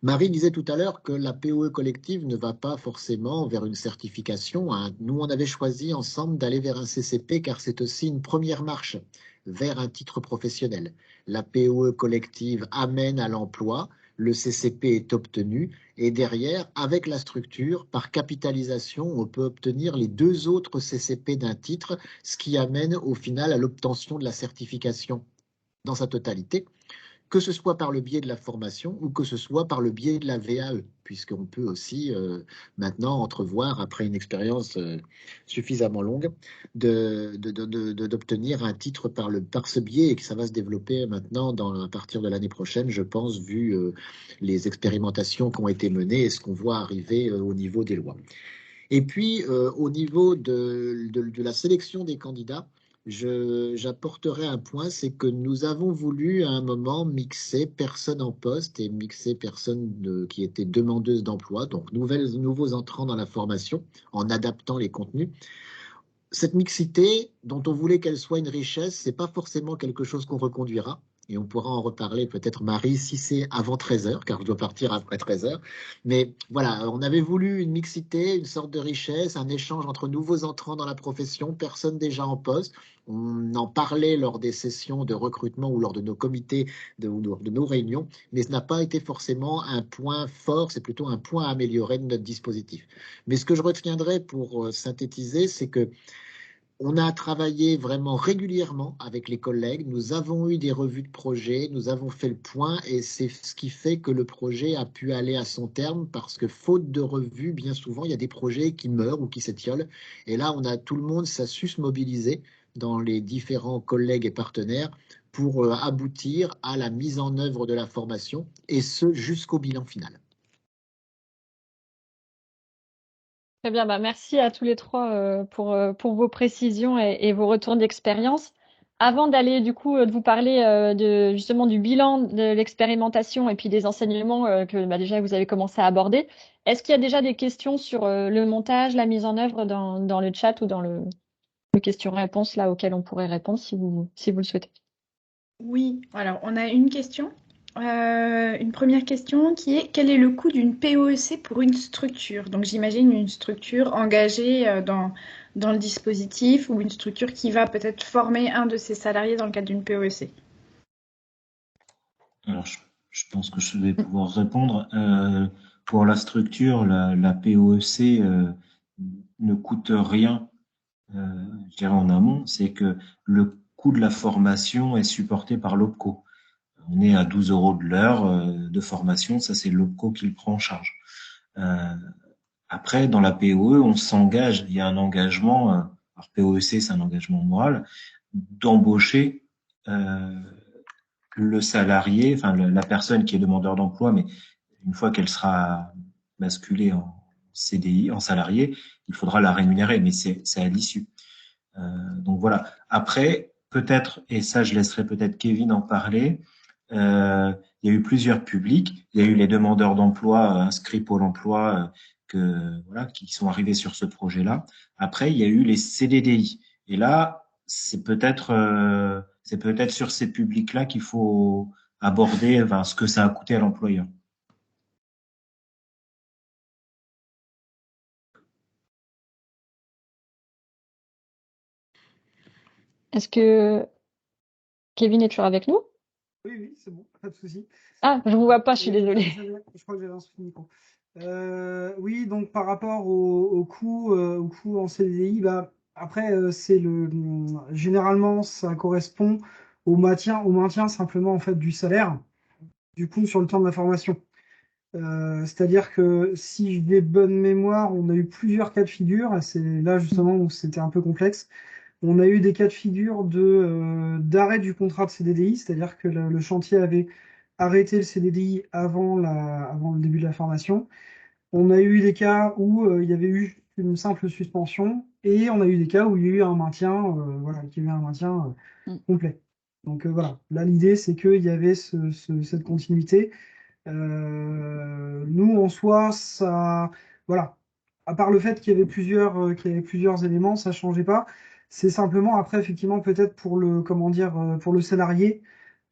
Marie disait tout à l'heure que la POE collective ne va pas forcément vers une certification. Nous, on avait choisi ensemble d'aller vers un CCP car c'est aussi une première marche vers un titre professionnel. La POE collective amène à l'emploi, le CCP est obtenu et derrière, avec la structure, par capitalisation, on peut obtenir les 2 autres CCP d'un titre, ce qui amène au final à l'obtention de la certification dans sa totalité, que ce soit par le biais de la formation ou que ce soit par le biais de la VAE, puisqu'on peut aussi maintenant entrevoir, après une expérience suffisamment longue, d'obtenir un titre par ce biais, et que ça va se développer maintenant à partir de l'année prochaine, je pense, vu les expérimentations qui ont été menées et ce qu'on voit arriver au niveau des lois. Et puis, au niveau de la sélection des candidats, j'apporterai un point, c'est que nous avons voulu à un moment mixer personnes en poste et mixer personnes qui étaient demandeuses d'emploi, donc nouveaux entrants dans la formation, en adaptant les contenus. Cette mixité, dont on voulait qu'elle soit une richesse, c'est pas forcément quelque chose qu'on reconduira. Et on pourra en reparler peut-être, Marie, si c'est avant 13h, car je dois partir après 13h. Mais voilà, on avait voulu une mixité, une sorte de richesse, un échange entre nouveaux entrants dans la profession, personnes déjà en poste. On en parlait lors des sessions de recrutement ou lors de nos comités, de nos réunions, mais ce n'a pas été forcément un point fort, c'est plutôt un point à améliorer de notre dispositif. Mais ce que je retiendrai pour synthétiser, c'est que On a travaillé vraiment régulièrement avec les collègues. Nous avons eu des revues de projet, nous avons fait le point et c'est ce qui fait que le projet a pu aller à son terme parce que faute de revues, bien souvent, il y a des projets qui meurent ou qui s'étiolent. Et là, tout le monde, ça su se mobiliser dans les différents collègues et partenaires pour aboutir à la mise en œuvre de la formation et ce jusqu'au bilan final. Très bien, bah merci à tous les trois pour vos précisions et vos retours d'expérience. Avant d'aller du coup de vous parler justement du bilan de l'expérimentation et puis des enseignements que bah, déjà vous avez commencé à aborder, est-ce qu'il y a déjà des questions sur le montage, la mise en œuvre dans le chat ou dans le question-réponse là auquel on pourrait répondre si vous le souhaitez? Oui, alors on a une question. Une première question qui est quel est le coût d'une POEC pour une structure? Donc j'imagine une structure engagée dans le dispositif ou une structure qui va peut-être former un de ses salariés dans le cadre d'une POEC. Alors, je pense que je vais pouvoir répondre. Pour la structure, la POEC ne coûte rien, je dirais en amont. C'est que le coût de la formation est supporté par l'OPCO. On est à 12 € de l'heure de formation, ça c'est l'OPCO qui le prend en charge. Après, dans la POE, on s'engage, il y a un engagement, alors POEC c'est un engagement moral, d'embaucher le salarié, enfin la personne qui est demandeur d'emploi, mais une fois qu'elle sera basculée en CDI, en salarié, il faudra la rémunérer, mais c'est à l'issue. Donc voilà. Après, peut-être, et ça je laisserai peut-être Kevin en parler, il y a eu plusieurs publics. Il y a eu les demandeurs d'emploi inscrits Pôle emploi qui sont arrivés sur ce projet-là. Après, il y a eu les CDDI. Et là, c'est peut-être sur ces publics-là qu'il faut aborder ce que ça a coûté à l'employeur. Est-ce que Kevin est toujours avec nous? Oui, oui, c'est bon, pas de souci. Ah, je vous vois pas, je suis Et désolée. je crois que j'avais un souci de micro. Oui, donc par rapport au coût en CDI, bah, après, généralement, ça correspond au maintien simplement en fait, du salaire, du coup, sur le temps de la formation. C'est-à-dire que si j'ai bonne mémoire, on a eu plusieurs cas de figure, et c'est là justement où c'était un peu complexe. On a eu des cas de figure d'arrêt du contrat de CDDI, c'est-à-dire que le chantier avait arrêté le CDDI avant le début de la formation. On a eu des cas où il y avait eu une simple suspension et on a eu des cas où il y a eu un maintien, voilà, qu'il y a eu un maintien Mm. complet. Donc voilà, là l'idée c'est qu'il y avait cette continuité. Nous en soi, ça, voilà, à part le fait qu'il y avait plusieurs éléments, ça changeait pas. C'est simplement après effectivement peut-être pour le comment dire pour le salarié,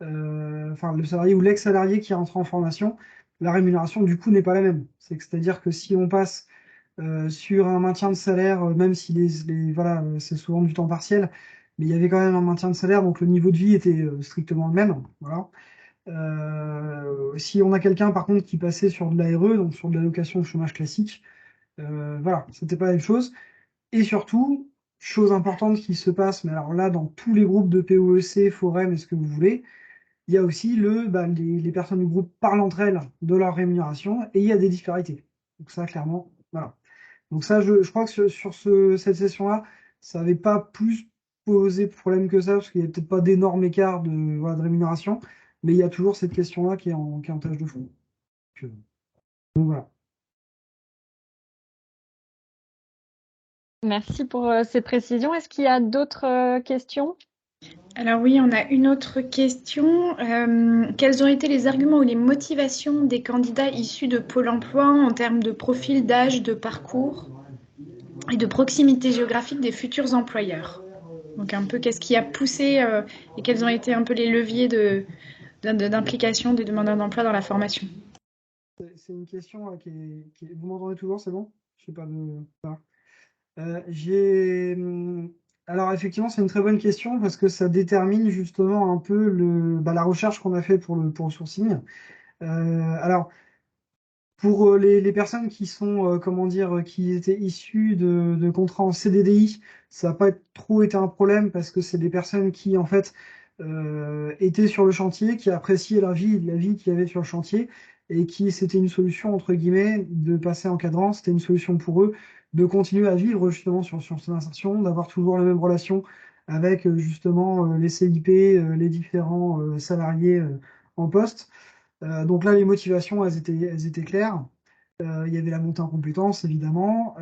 enfin le salarié ou l'ex-salarié qui rentre en formation, la rémunération du coup n'est pas la même. C'est-à-dire que si on passe sur un maintien de salaire, même si voilà, c'est souvent du temps partiel, mais il y avait quand même un maintien de salaire, donc le niveau de vie était strictement le même. Voilà. Si on a quelqu'un par contre qui passait sur de l'ARE, donc sur de l'allocation au chômage classique, voilà, c'était pas la même chose. Et surtout, chose importante qui se passe, mais alors là, dans tous les groupes de POEC, Forum et ce que vous voulez, il y a aussi les personnes du groupe parlent entre elles de leur rémunération et il y a des disparités. Donc ça, clairement, voilà. Donc ça, je crois que cette session-là, ça n'avait pas plus posé de problème que ça, parce qu'il n'y a peut-être pas d'énormes écarts voilà, de rémunération, mais il y a toujours cette question-là qui est en tâche de fond. Donc voilà. Merci pour ces précisions. Est-ce qu'il y a d'autres questions? Alors oui, on a une autre question. Quels ont été les arguments ou les motivations des candidats issus de Pôle emploi en termes de profil, d'âge, de parcours et de proximité géographique des futurs employeurs? Donc un peu qu'est-ce qui a poussé et quels ont été un peu les leviers d'implication des demandeurs d'emploi dans la formation? C'est une question là, Vous m'entendez toujours, c'est bon? Je sais pas de... Ah. Alors effectivement, c'est une très bonne question parce que ça détermine justement un peu la recherche qu'on a fait pour le sourcing. Alors, Pour les personnes qui sont, comment dire, qui étaient issues de contrats en CDDI, ça n'a pas trop été un problème parce que c'est des personnes qui, en fait, étaient sur le chantier, qui appréciaient la vie qu'il y avait sur le chantier et qui, c'était une solution, entre guillemets, de passer en cadrant. C'était une solution pour eux de continuer à vivre justement sur cette insertion, d'avoir toujours la même relation avec justement les CIP, les différents salariés en poste. Donc là, les motivations, elles étaient claires. Il y avait la montée en compétences, évidemment,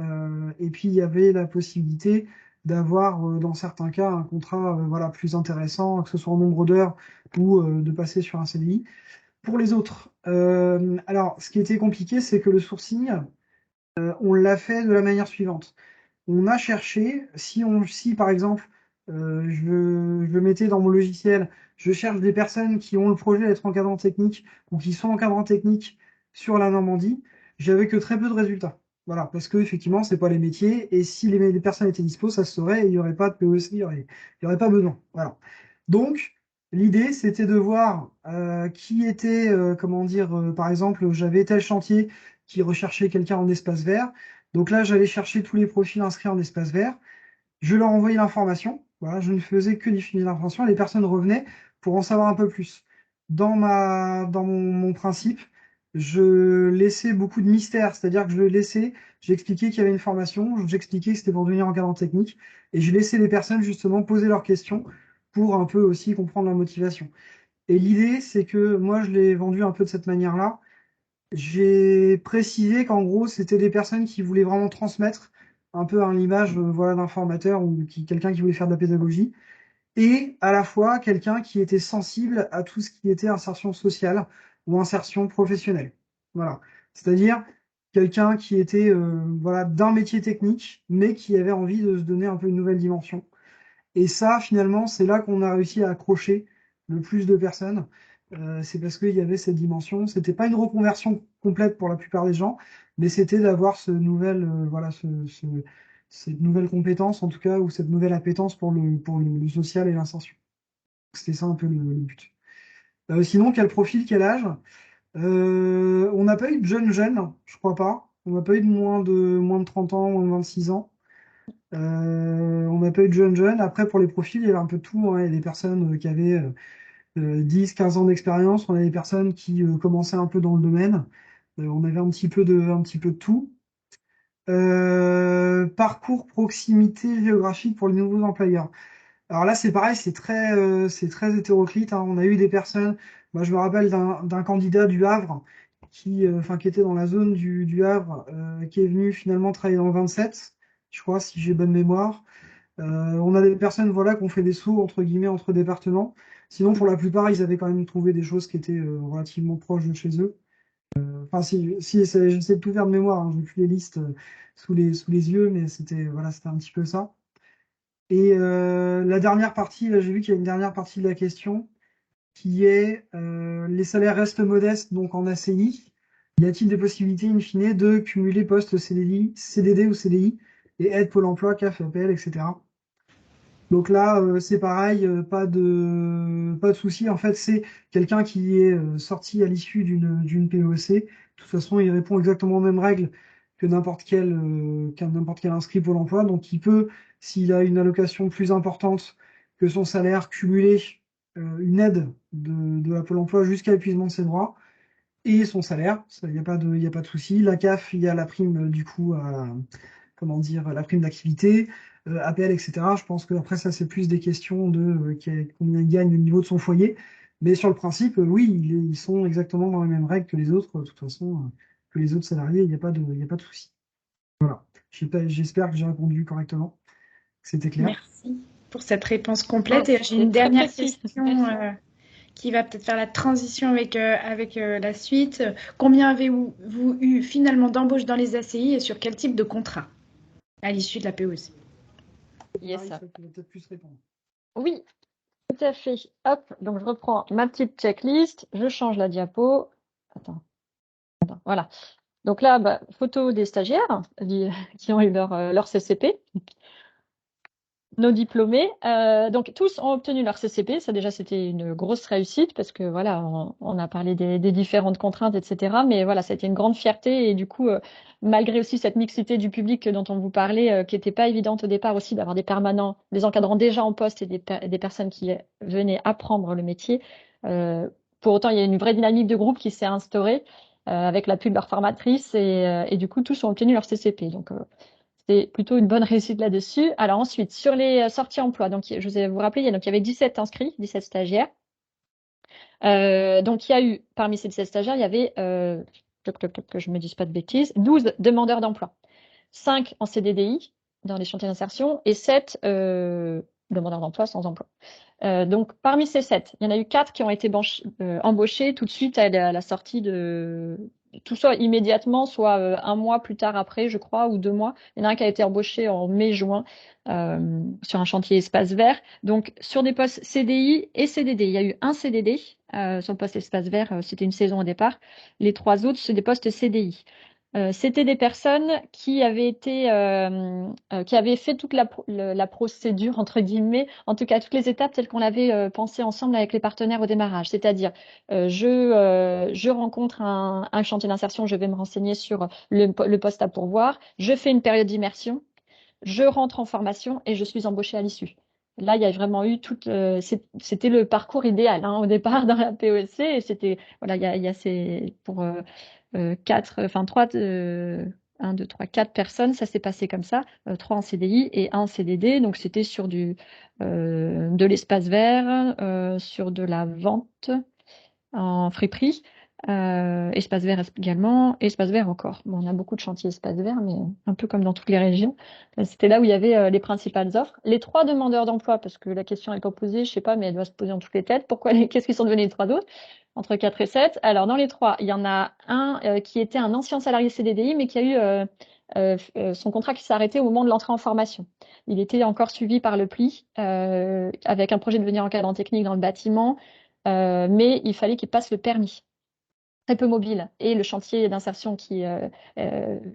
et puis il y avait la possibilité d'avoir, dans certains cas, un contrat voilà, plus intéressant, que ce soit en nombre d'heures ou de passer sur un CDI. Pour les autres, alors ce qui était compliqué, c'est que le sourcing, on l'a fait de la manière suivante. On a cherché, si par exemple, je mettais dans mon logiciel, je cherche des personnes qui ont le projet d'être encadrant technique ou qui sont encadrants techniques sur la Normandie, j'avais que très peu de résultats. Voilà, parce que effectivement, c'est pas les métiers, et si les personnes étaient dispo, ça se saurait, et il n'y aurait pas de POC, il y aurait pas besoin. Voilà. Donc, l'idée, c'était de voir qui était, comment dire, par exemple, j'avais tel chantier qui recherchait quelqu'un en espace vert. Donc là, j'allais chercher tous les profils inscrits en espace vert. Je leur envoyais l'information. Voilà, je ne faisais que diffuser l'information. Les personnes revenaient pour en savoir un peu plus. Dans mon principe, je laissais beaucoup de mystère. C'est-à-dire que je le laissais, j'expliquais qu'il y avait une formation, j'expliquais que c'était pour devenir encadrant technique, et je laissais les personnes justement poser leurs questions pour un peu aussi comprendre leur motivation. Et l'idée, c'est que moi, je l'ai vendu un peu de cette manière-là. J'ai précisé qu'en gros, c'était des personnes qui voulaient vraiment transmettre un peu l'image voilà, d'un formateur ou quelqu'un qui voulait faire de la pédagogie, et à la fois quelqu'un qui était sensible à tout ce qui était insertion sociale ou insertion professionnelle. Voilà. C'est-à-dire quelqu'un qui était voilà, d'un métier technique, mais qui avait envie de se donner un peu une nouvelle dimension. Et ça, finalement, c'est là qu'on a réussi à accrocher le plus de personnes. C'est parce qu'il y avait cette dimension. C'était pas une reconversion complète pour la plupart des gens, mais c'était d'avoir voilà, cette nouvelle compétence, en tout cas, ou cette nouvelle appétence pour le social et l'insertion. C'était ça un peu le but. Sinon, quel profil, quel âge? On n'a pas eu de jeunes, je crois pas. On n'a pas eu de moins de 30 ans, moins de 26 ans. On n'a pas eu de jeunes. Après, pour les profils, il y avait un peu de tout, hein. Il y a des personnes qui avaient 10, 15 ans d'expérience. On avait des personnes qui commençaient un peu dans le domaine. On avait un petit peu de tout. Parcours proximité géographique pour les nouveaux employeurs. Alors là, c'est pareil, c'est très hétéroclite, hein. On a eu des personnes, moi je me rappelle d'un candidat du Havre qui était dans la zone du Havre, qui est venu finalement travailler dans le 27, je crois, si j'ai bonne mémoire. On a des personnes voilà, qui ont fait des sauts entre guillemets entre départements. Sinon, pour la plupart, ils avaient quand même trouvé des choses qui étaient relativement proches de chez eux. Enfin, j'essaie de tout faire de mémoire, hein. J'ai plus les listes sous les yeux, mais c'était un petit peu ça. Et la dernière partie, là, j'ai vu qu'il y a une dernière partie de la question qui est les salaires restent modestes, donc en ACI. Y a-t-il des possibilités, in fine, de cumuler postes CDI, CDD ou CDI et aide Pôle emploi, CAF, APL, etc. Donc là, c'est pareil, pas de souci. En fait, c'est quelqu'un qui est sorti à l'issue d'une PEC. De toute façon, il répond exactement aux mêmes règles qu'un n'importe quel inscrit Pôle emploi. Donc, il peut, s'il a une allocation plus importante que son salaire, cumuler une aide de la Pôle emploi jusqu'à épuisement de ses droits et son salaire. Il n'y a y a pas de souci. La CAF, il y a la prime du coup comment dire, la prime d'activité, APL, etc. Je pense que après ça, c'est plus des questions de combien il gagne au niveau de son foyer. Mais sur le principe, oui, ils sont exactement dans les mêmes règles que les autres, de toute façon, que les autres salariés, il y a pas de souci. Voilà. J'espère que j'ai répondu correctement, que c'était clair. Merci pour cette réponse complète. Ouais, Et j'ai une très dernière précis. question Merci. qui va peut-être faire la transition avec la suite. Combien avez-vous eu finalement d'embauches dans les ACI et sur quel type de contrat à l'issue de la POC? Yes. Marie, tu vas peut-être plus répondre. Oui, tout à fait. Hop, donc je reprends ma petite checklist, je change la diapo. Attends, voilà. Donc là, photo des stagiaires qui ont eu leur CCP. nos diplômés. Donc tous ont obtenu leur CCP. Ça déjà c'était une grosse réussite parce que voilà, on a parlé des différentes contraintes, etc. Mais voilà, c'était une grande fierté et du coup, malgré aussi cette mixité du public dont on vous parlait, qui n'était pas évidente au départ aussi d'avoir des permanents, des encadrants déjà en poste et des personnes qui venaient apprendre le métier. Pour autant, il y a une vraie dynamique de groupe qui s'est instaurée avec l'appui de leur formatrice et du coup tous ont obtenu leur CCP. Donc c'est plutôt une bonne réussite là-dessus. Alors ensuite, sur les sorties emploi, donc je vous ai vous rappelez, il y avait 17 inscrits, 17 stagiaires. Donc il y a eu, parmi ces 17 stagiaires, il y avait, que je me dise pas de bêtises, 12 demandeurs d'emploi. 5 en CDDI, dans les chantiers d'insertion, et 7 demandeurs d'emploi sans emploi. Donc parmi ces 7, il y en a eu 4 qui ont été embauchés tout de suite à la sortie de tout soit immédiatement, soit un mois plus tard après, je crois, ou 2 mois. Il y en a un qui a été embauché en mai-juin sur un chantier espace vert. Donc sur des postes CDI et CDD, il y a eu un CDD sur le poste espace vert, c'était une saison au départ. Les 3 autres, c'est des postes CDI. C'était des personnes qui qui avaient fait toute la procédure, entre guillemets, en tout cas toutes les étapes telles qu'on l'avait pensé ensemble avec les partenaires au démarrage. C'est-à-dire, je rencontre un chantier d'insertion, je vais me renseigner sur le poste à pourvoir, je fais une période d'immersion, je rentre en formation et je suis embauchée à l'issue. Là, il y a vraiment eu c'était le parcours idéal au départ dans la PESC et c'était voilà, il y a ces pour trois, 1, 2, 3, 4 personnes, ça s'est passé comme ça, 3 en CDI et 1 en CDD, donc c'était sur de l'espace vert, sur de la vente en friperie, espace vert également, et espace vert encore. Bon, on a beaucoup de chantiers espace vert, mais un peu comme dans toutes les régions. C'était là où il y avait les principales offres. Les 3 demandeurs d'emploi, parce que la question n'est pas posée, je sais pas, mais elle doit se poser dans toutes les têtes. Qu'est-ce qu'ils sont devenus les 3 autres? Entre 4 et 7. Alors, dans les 3, il y en a un qui était un ancien salarié CDDI, mais qui a eu son contrat qui s'est arrêté au moment de l'entrée en formation. Il était encore suivi par le PLI, avec un projet de devenir encadrant technique dans le bâtiment, mais il fallait qu'il passe le permis. Très peu mobile. Et le chantier d'insertion qui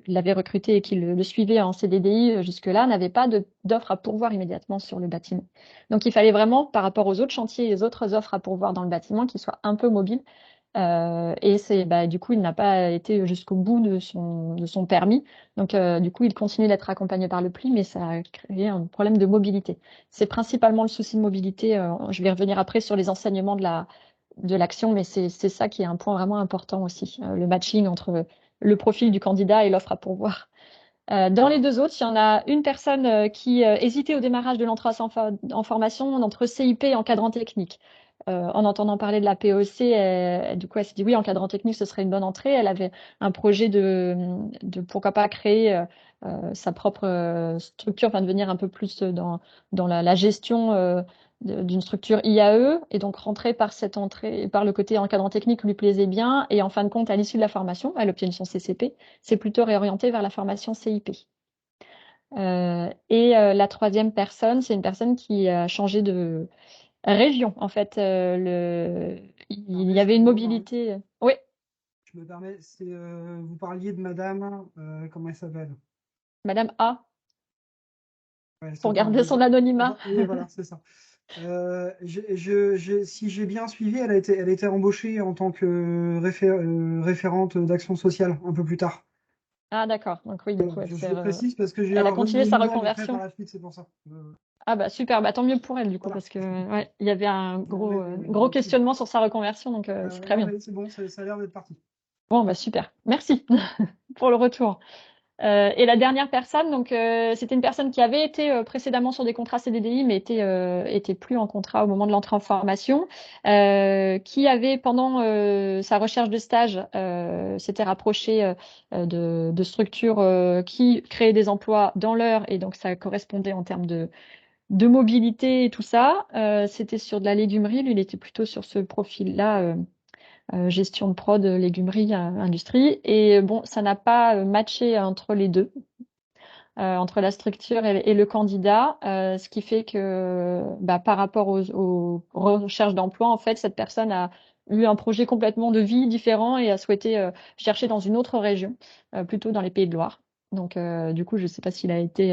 l'avait recruté et qui le suivait en CDDI jusque-là n'avait pas d'offres à pourvoir immédiatement sur le bâtiment. Donc il fallait vraiment, par rapport aux autres chantiers et les autres offres à pourvoir dans le bâtiment, qu'il soit un peu mobile. Du coup, il n'a pas été jusqu'au bout de son permis. Donc, du coup, il continue d'être accompagné par le PLI, mais ça a créé un problème de mobilité. C'est principalement le souci de mobilité. Je vais revenir après sur les enseignements de l'action, mais c'est ça qui est un point vraiment important aussi, le matching entre le profil du candidat et l'offre à pourvoir. Dans les 2 autres, il y en a une personne qui hésitait au démarrage de l'entrée en formation entre CIP et encadrant technique. En entendant parler de la PEC, du coup, elle s'est dit oui, encadrant technique, ce serait une bonne entrée. Elle avait un projet de pourquoi pas créer sa propre structure, enfin devenir un peu plus dans la gestion d'une structure IAE et donc rentrer par cette entrée, par le côté encadrant technique lui plaisait bien et en fin de compte, à l'issue de la formation, elle obtient son CCP. C'est plutôt réorienté vers la formation CIP. La 3e personne, c'est une personne qui a changé de région. En fait, il y avait une mobilité. Oui, Je me permets, vous parliez de madame, comment elle s'appelle? Madame A, Ouais, pour enfin, garder son anonymat. oui, voilà, c'est ça. Si j'ai bien suivi, elle a été embauchée en tant que référente d'action sociale un peu plus tard. Ah, d'accord. Donc oui, du Voilà, coup, je le précise parce que j'ai eu elle un a continué sa renouvellement après par reconversion. la suite, c'est pour ça. Ah bah super, bah tant mieux pour elle du coup Voilà. parce que ouais, il y avait un Ouais, gros questionnement sur sa reconversion donc c'est très non, bien. mais c'est bon, ça a l'air d'être parti. Bon bah super, merci pour le retour. Et la dernière personne, donc c'était une personne qui avait été précédemment sur des contrats CDDI, mais était plus en contrat au moment de l'entrée en formation, qui avait pendant sa recherche de stage s'était rapproché de structures qui créaient des emplois dans l'heure, et donc ça correspondait en termes de mobilité et tout ça. C'était sur de la légumerie, lui il était plutôt sur ce profil-là. Gestion de prod, légumerie, industrie. Et bon, ça n'a pas matché entre les deux, entre la structure et le candidat, ce qui fait que par rapport aux recherches d'emploi, en fait, cette personne a eu un projet complètement de vie différent et a souhaité chercher dans une autre région, plutôt dans les Pays de Loire. Donc, du coup, je ne sais pas s'il a été.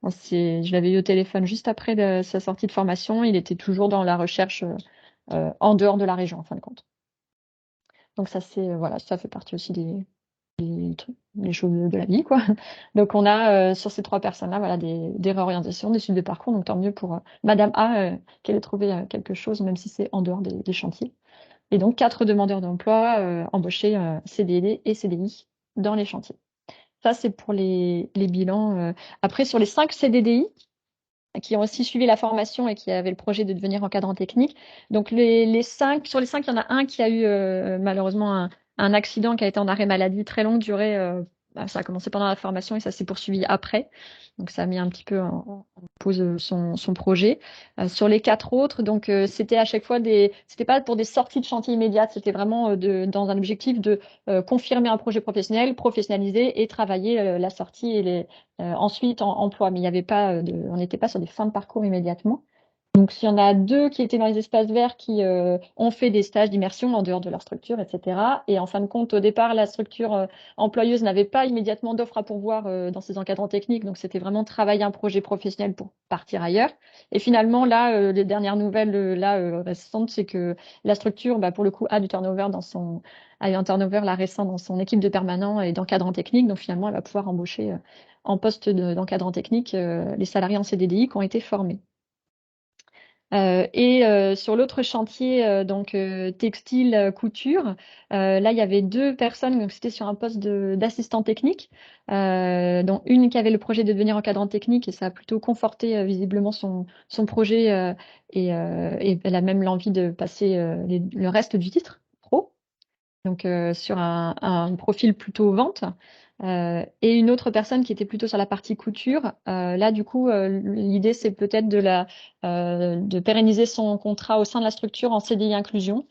Je l'avais eu au téléphone juste après sa sortie de formation. Il était toujours dans la recherche en dehors de la région, en fin de compte. Donc, ça, voilà, ça fait partie aussi des choses de la vie, quoi. Donc, on a sur ces 3 personnes-là, voilà, des réorientations, des suites de parcours. Donc, tant mieux pour Madame A, qu'elle ait trouvé quelque chose, même si c'est en dehors des chantiers. Et donc, 4 demandeurs d'emploi embauchés CDD et CDI dans les chantiers. Ça, c'est pour les bilans. Après, sur les 5 CDDI qui ont aussi suivi la formation et qui avaient le projet de devenir encadrant technique. Donc, sur les 5, il y en a un qui a eu malheureusement un accident qui a été en arrêt maladie très longue durée. Ça a commencé pendant la formation et ça s'est poursuivi après. Donc, ça a mis un petit peu en pause son projet. Sur les 4 autres, donc c'était à chaque fois c'était pas pour des sorties de chantier immédiates, c'était vraiment dans un objectif de confirmer un projet professionnel, professionnaliser et travailler la sortie et ensuite en emploi. Mais il y avait pas on n'était pas sur des fins de parcours immédiatement. Donc, il y en a 2 qui étaient dans les espaces verts qui ont fait des stages d'immersion en dehors de leur structure, etc. Et en fin de compte, au départ, la structure employeuse n'avait pas immédiatement d'offres à pourvoir dans ses encadrants techniques. Donc, c'était vraiment travailler un projet professionnel pour partir ailleurs. Et finalement, là, les dernières nouvelles récentes, c'est que la structure, pour le coup, a eu un turnover là, récent dans son équipe de permanents et d'encadrant technique. Donc, finalement, elle va pouvoir embaucher en poste d'encadrant technique les salariés en CDDI qui ont été formés. Sur l'autre chantier, textile, couture, là, il y avait 2 personnes, donc c'était sur un poste d'assistant technique, dont une qui avait le projet de devenir encadrant technique et ça a plutôt conforté visiblement son projet et elle a même l'envie de passer le reste du titre pro. Donc sur un profil plutôt vente. Et une autre personne qui était plutôt sur la partie couture. Là, du coup, l'idée, c'est peut-être de pérenniser son contrat au sein de la structure en CDI inclusion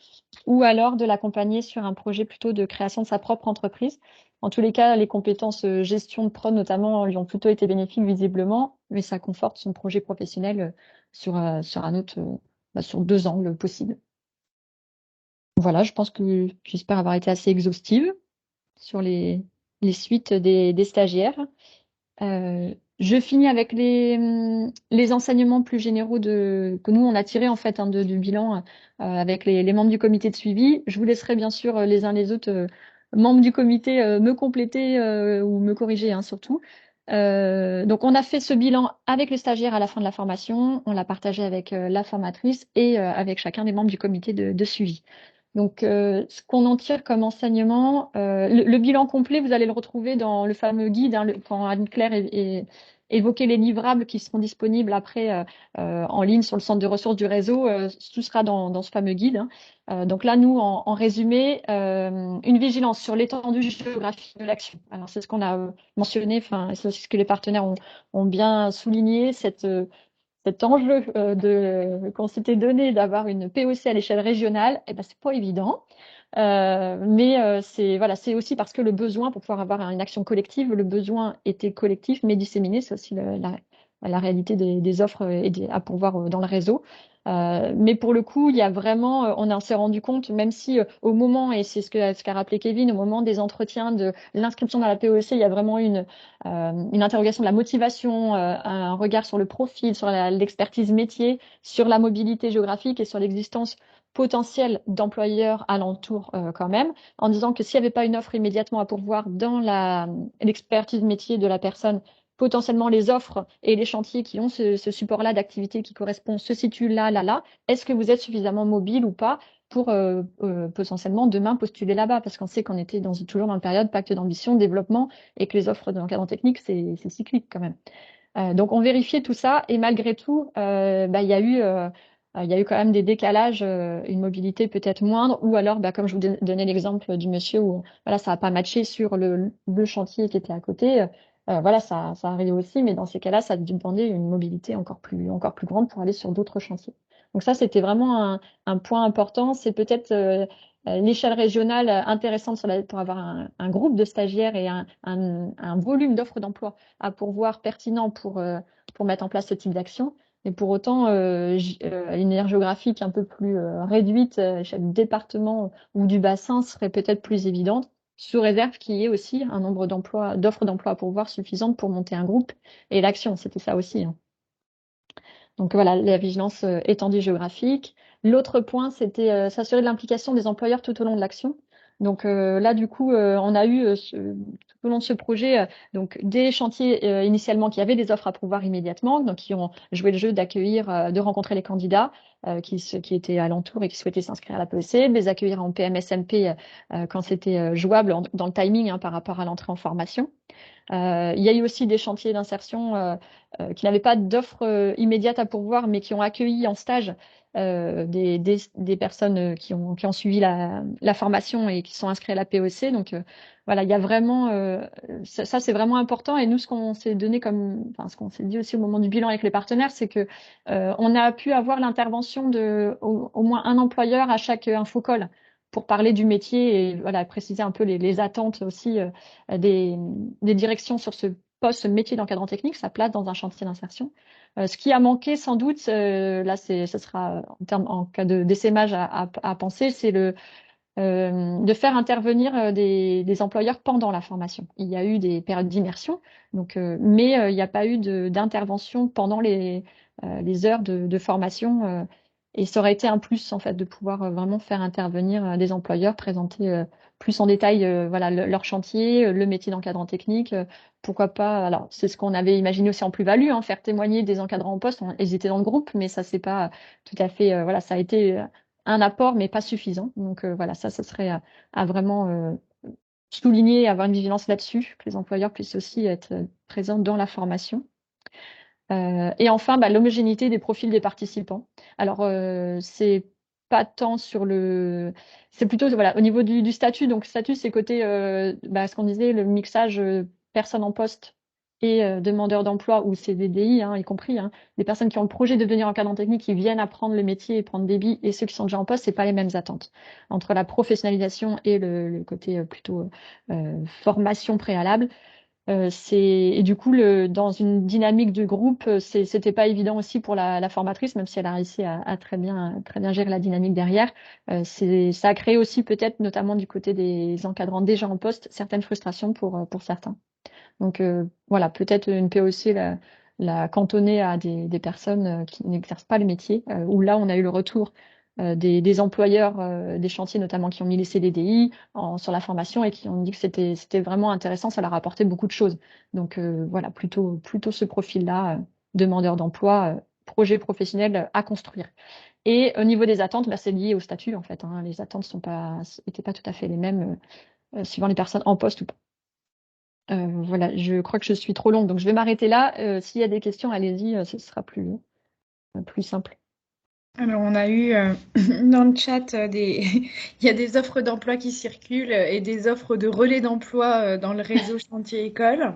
ou alors de l'accompagner sur un projet plutôt de création de sa propre entreprise. En tous les cas, les compétences gestion de prod, notamment, lui ont plutôt été bénéfiques visiblement, mais ça conforte son projet professionnel sur un autre, sur 2 angles possibles. Voilà, je pense que j'espère avoir été assez exhaustive sur les suites des stagiaires. Je finis avec les enseignements plus généraux que nous, on a tirés en fait du bilan avec les membres du comité de suivi. Je vous laisserai bien sûr les uns les autres membres du comité me compléter ou me corriger surtout. Donc, on a fait ce bilan avec les stagiaires à la fin de la formation. On l'a partagé avec la formatrice et avec chacun des membres du comité de suivi. Donc, ce qu'on en tire comme enseignement, le bilan complet, vous allez le retrouver dans le fameux guide, quand Anne-Claire évoquait les livrables qui seront disponibles après en ligne sur le centre de ressources du réseau. Tout sera dans ce fameux guide. Donc là, nous, en résumé, une vigilance sur l'étendue géographique de l'action. Alors, c'est ce qu'on a mentionné, c'est ce que les partenaires ont bien souligné, cet enjeu qu'on s'était donné d'avoir une POC à l'échelle régionale, c'est pas évident. Mais c'est aussi parce que le besoin, pour pouvoir avoir une action collective, le besoin était collectif, mais disséminé. C'est aussi la réalité des offres à pourvoir dans le réseau. Mais pour le coup, il y a vraiment, on s'est rendu compte, même si au moment, et c'est ce qu'a rappelé Kevin, au moment des entretiens de l'inscription dans la POC, il y a vraiment une interrogation de la motivation, un regard sur le profil, sur l'expertise métier, sur la mobilité géographique et sur l'existence potentielle d'employeurs alentour quand même, en disant que s'il n'y avait pas une offre immédiatement à pourvoir dans l'expertise métier de la personne, potentiellement les offres et les chantiers qui ont ce support-là d'activité qui correspond se situent là, là, là. Est-ce que vous êtes suffisamment mobile ou pas pour potentiellement demain postuler là-bas? Parce qu'on sait qu'on était toujours dans une période pacte d'ambition, développement, et que les offres d'encadrement technique, c'est cyclique quand même. Donc on vérifiait tout ça et malgré tout, il y a eu quand même des décalages, une mobilité peut-être moindre, ou alors, comme je vous donnais l'exemple du monsieur où voilà, ça n'a pas matché sur le chantier qui était à côté. Voilà, ça arrive aussi, mais dans ces cas-là, ça demandait une mobilité encore plus grande pour aller sur d'autres chantiers. Donc ça, c'était vraiment un point important. C'est peut-être l'échelle régionale intéressante pour avoir un groupe de stagiaires et un volume d'offres d'emploi à pourvoir pertinent pour mettre en place ce type d'action. Mais pour autant, une aire géographique un peu plus réduite, échelle du département ou du bassin serait peut-être plus évidente. sous réserve qu'il y ait aussi un nombre d'offres d'emploi à pourvoir suffisantes pour monter un groupe et l'action, c'était ça aussi, hein. Donc voilà, la vigilance étendue géographique. L'autre point, c'était s'assurer de l'implication des employeurs tout au long de l'action. Donc là, du coup, on a eu tout au long de ce projet donc des chantiers initialement qui avaient des offres à pourvoir immédiatement, donc qui ont joué le jeu d'accueillir, de rencontrer les candidats qui étaient alentours et qui souhaitaient s'inscrire à la PEC, de les accueillir en PMSMP quand c'était jouable dans le timing par rapport à l'entrée en formation. Il y a eu aussi des chantiers d'insertion qui n'avaient pas d'offres immédiates à pourvoir, mais qui ont accueilli en stage des personnes qui ont suivi la formation et qui sont inscrites à la PEC. Donc voilà, il y a vraiment ça c'est vraiment important. Et nous, ce qu'on s'est donné ce qu'on s'est dit aussi au moment du bilan avec les partenaires, c'est que on a pu avoir l'intervention de au moins un employeur à chaque infocall pour parler du métier et voilà préciser un peu les attentes aussi des, des directions sur ce poste, ce métier d'encadrant technique, sa place dans un chantier d'insertion. Ce qui a manqué sans doute, là ce sera en cas d'essaimage à penser, c'est de faire intervenir des employeurs pendant la formation. Il y a eu des périodes d'immersion, donc, mais il n'y a pas eu d'intervention pendant les heures de formation. Et ça aurait été un plus en fait de pouvoir vraiment faire intervenir des employeurs, présenter plus en détail voilà leur chantier, le métier d'encadrant technique. Pourquoi pas? Alors c'est ce qu'on avait imaginé aussi en plus-value, faire témoigner des encadrants en poste. Ils étaient dans le groupe, mais ça c'est pas tout à fait. Voilà, ça a été un apport, mais pas suffisant. Donc voilà, ça serait à vraiment souligner, avoir une vigilance là-dessus, que les employeurs puissent aussi être présents dans la formation. Et enfin, l'homogénéité des profils des participants. Alors, c'est pas tant c'est plutôt voilà au niveau du statut. Donc, statut, c'est côté ce qu'on disait, le mixage personnes en poste et demandeurs d'emploi ou CDDI, y compris des personnes qui ont le projet de devenir encadrant technique, qui viennent apprendre le métier et prendre des billes, et ceux qui sont déjà en poste, c'est pas les mêmes attentes entre la professionnalisation et le côté plutôt formation préalable. Et du coup, dans une dynamique de groupe, c'était pas évident aussi pour la formatrice, même si elle a réussi à très bien gérer la dynamique derrière. Ça a créé aussi peut-être, notamment du côté des encadrants déjà en poste, certaines frustrations pour certains. Donc voilà, peut-être une POC la cantonner à des personnes qui n'exercent pas le métier, où là on a eu le retour des employeurs des chantiers notamment qui ont mis les CDDI sur la formation et qui ont dit que c'était vraiment intéressant, ça leur a apporté beaucoup de choses. Donc voilà, plutôt ce profil-là, demandeur d'emploi, projet professionnel à construire. Et au niveau des attentes, c'est lié au statut en fait, les attentes étaient pas tout à fait les mêmes suivant les personnes en poste ou pas. Voilà, je crois que je suis trop longue, donc je vais m'arrêter là. S'il y a des questions, allez-y, ce sera plus simple. Alors, on a eu dans le chat il y a des offres d'emploi qui circulent et des offres de relais d'emploi dans le réseau Chantier École.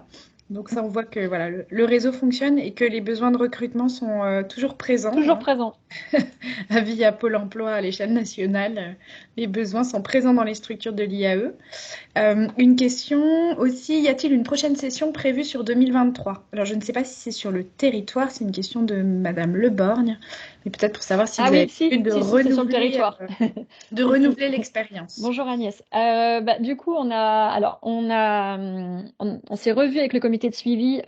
Donc ça, on voit que voilà, le réseau fonctionne et que les besoins de recrutement sont toujours présents. Toujours présents. Via Pôle emploi à l'échelle nationale, les besoins sont présents dans les structures de l'IAE. Une question aussi, y a-t-il une prochaine session prévue sur 2023? Alors, je ne sais pas si c'est sur le territoire, c'est une question de Madame Leborgne, mais peut-être pour savoir si vous avez prévu de renouveler, sur le territoire. De renouveler l'expérience. Bonjour Agnès. Du coup, on s'est revu avec le comité de suivi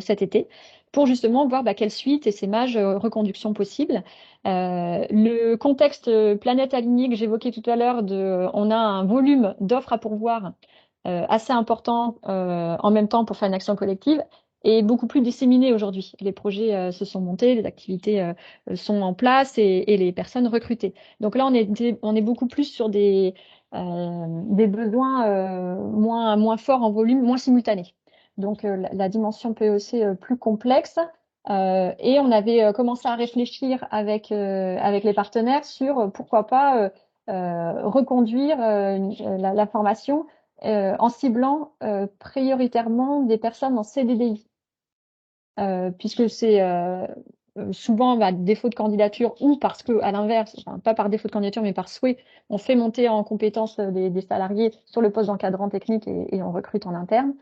cet été pour justement voir quelle suite et sémage reconduction possible. Le contexte planète alignée que j'évoquais tout à l'heure, on a un volume d'offres à pourvoir assez important en même temps pour faire une action collective et beaucoup plus disséminé aujourd'hui. Les projets se sont montés, les activités sont en place et les personnes recrutées. Donc là, on est beaucoup plus sur des besoins moins forts en volume, moins simultanés. Donc la dimension PEC plus complexe. Et on avait commencé à réfléchir avec les partenaires sur pourquoi pas reconduire la formation en ciblant prioritairement des personnes en CDDI. Puisque c'est souvent défaut de candidature ou parce que, à l'inverse, pas par défaut de candidature, mais par souhait, on fait monter en compétence des salariés sur le poste d'encadrant technique et on recrute en interne.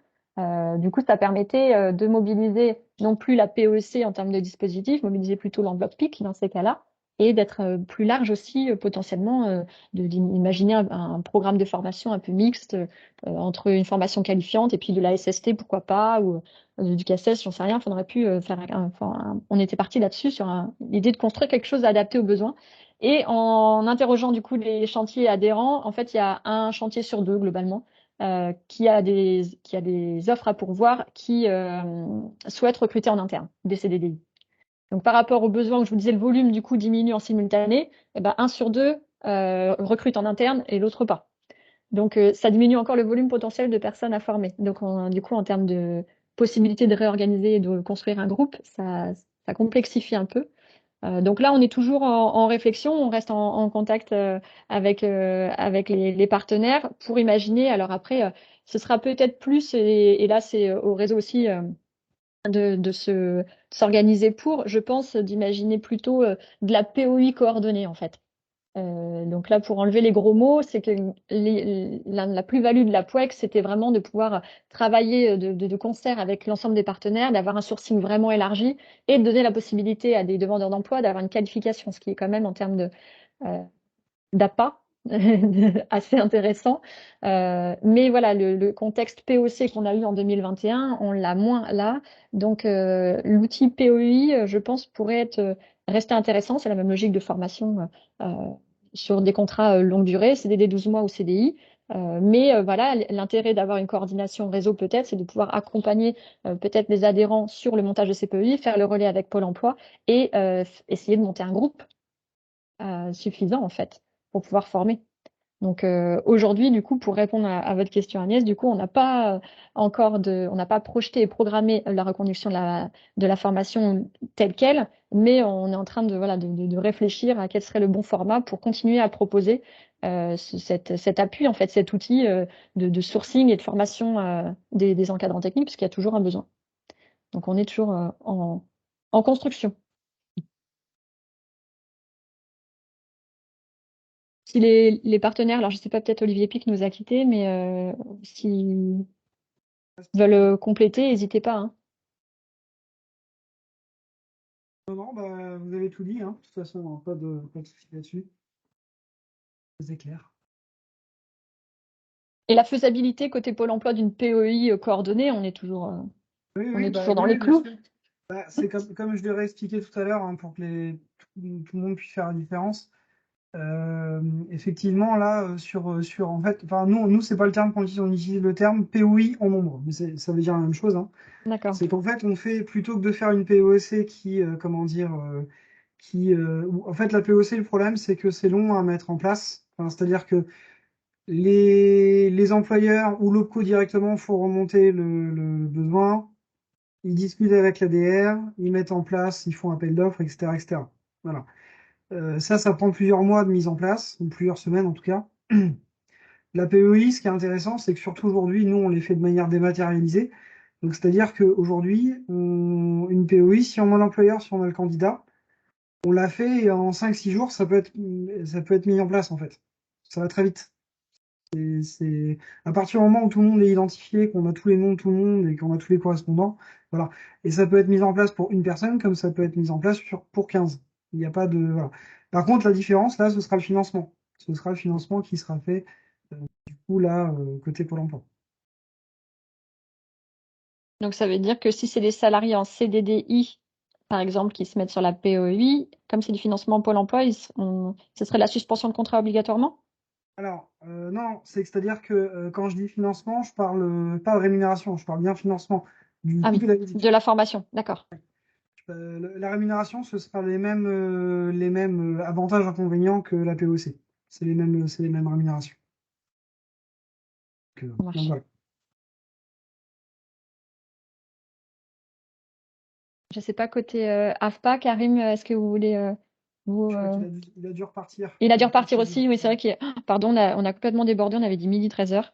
Du coup, ça permettait de mobiliser non plus la PEC en termes de dispositif, mobiliser plutôt l'enveloppe PIC dans ces cas-là, et d'être plus large aussi potentiellement, d'imaginer un programme de formation un peu mixte entre une formation qualifiante et puis de la SST, pourquoi pas, ou du CACES, j'en sais rien. On aurait pu on était parti là-dessus sur l'idée de construire quelque chose adapté aux besoins. Et en interrogeant du coup les chantiers adhérents, en fait, il y a un chantier sur deux globalement qui a des offres à pourvoir, qui souhaitent recruter en interne des CDDI. Donc par rapport aux besoins où je vous disais le volume du coup diminue en simultané, eh ben, 1 sur 2 recrute en interne et l'autre pas. Donc ça diminue encore le volume potentiel de personnes à former. Donc du coup en termes de possibilité de réorganiser et de construire un groupe, ça complexifie un peu. Donc là, on est toujours en réflexion, on reste en contact avec les partenaires pour imaginer. Alors après, ce sera peut-être plus, et là c'est au réseau aussi de s'organiser pour, je pense, d'imaginer plutôt de la POI coordonnée en fait. Donc là, pour enlever les gros mots, c'est que la plus-value de la POEC, c'était vraiment de pouvoir travailler de concert avec l'ensemble des partenaires, d'avoir un sourcing vraiment élargi et de donner la possibilité à des demandeurs d'emploi d'avoir une qualification, ce qui est quand même en termes d'appât assez intéressant. Mais voilà, le contexte POC qu'on a eu en 2021, on l'a moins là. Donc l'outil POI, je pense, pourrait rester intéressant. C'est la même logique de formation sur des contrats longue durée, CDD 12 mois ou CDI. Mais voilà, l'intérêt d'avoir une coordination réseau peut-être, c'est de pouvoir accompagner peut-être les adhérents sur le montage de ces POI, faire le relais avec Pôle emploi et essayer de monter un groupe suffisant en fait pour pouvoir former. Donc aujourd'hui, du coup, pour répondre à votre question Agnès, du coup, on n'a pas on n'a pas projeté et programmé la reconduction de la formation telle quelle, mais on est en train de réfléchir à quel serait le bon format pour continuer à proposer cet appui, en fait, cet outil de sourcing et de formation des encadrants techniques, parce qu'il y a toujours un besoin. Donc on est toujours en construction. Si les partenaires, alors je sais pas, peut-être Olivier Pic nous a quittés, mais s'ils veulent compléter, n'hésitez pas, hein. Non, bah, vous avez tout dit, hein. De toute façon, pas de souci là-dessus. C'est clair. Et la faisabilité côté Pôle emploi d'une POI coordonnée, on est toujours, dans les bien clous. sûr. Bah, c'est comme je l'aurais expliqué tout à l'heure, hein, pour que tout le monde puisse faire la différence. Effectivement, là, en fait, enfin, nous, c'est pas le terme qu'on utilise, on utilise le terme POI en nombre, mais ça veut dire la même chose, hein. D'accord. C'est qu'en fait, on fait, plutôt que de faire une POC en fait, la POC, le problème, c'est que c'est long à mettre en place. Enfin, c'est-à-dire que les employeurs ou l'OPCO directement font remonter le besoin, ils discutent avec l'ADR, ils mettent en place, ils font appel d'offres, etc., etc. Voilà. Ça prend plusieurs mois de mise en place, ou plusieurs semaines en tout cas. La POI, ce qui est intéressant, c'est que surtout aujourd'hui, nous, on les fait de manière dématérialisée. Donc, c'est-à-dire qu'aujourd'hui, une POI, si on a l'employeur, si on a le candidat, on l'a fait et en 5-6 jours, ça peut être mis en place en fait. Ça va très vite. C'est à partir du moment où tout le monde est identifié, qu'on a tous les noms de tout le monde et qu'on a tous les correspondants, voilà. Et ça peut être mis en place pour une personne comme ça peut être mis en place pour 15. Il n'y a pas de voilà. Par contre, la différence là, ce sera le financement. Ce sera le financement qui sera fait du coup là côté Pôle emploi. Donc ça veut dire que si c'est des salariés en CDDI, par exemple, qui se mettent sur la POI, comme c'est du financement Pôle emploi, ce serait la suspension de contrat obligatoirement? Alors, non, c'est-à-dire que quand je dis financement, je parle pas de rémunération, je parle bien financement du Ah coût oui, de la visite. de la formation, d'accord. La rémunération, ce sera les mêmes avantages inconvénients que la POC. C'est les mêmes rémunérations. Ça marche. Voilà. Je sais pas, côté AFPA, Karim, est-ce que vous voulez vous, Je crois qu'il a dû repartir. Il a dû repartir aussi, oui, c'est vrai qu'il pardon, on a complètement débordé, on avait dit midi 13h.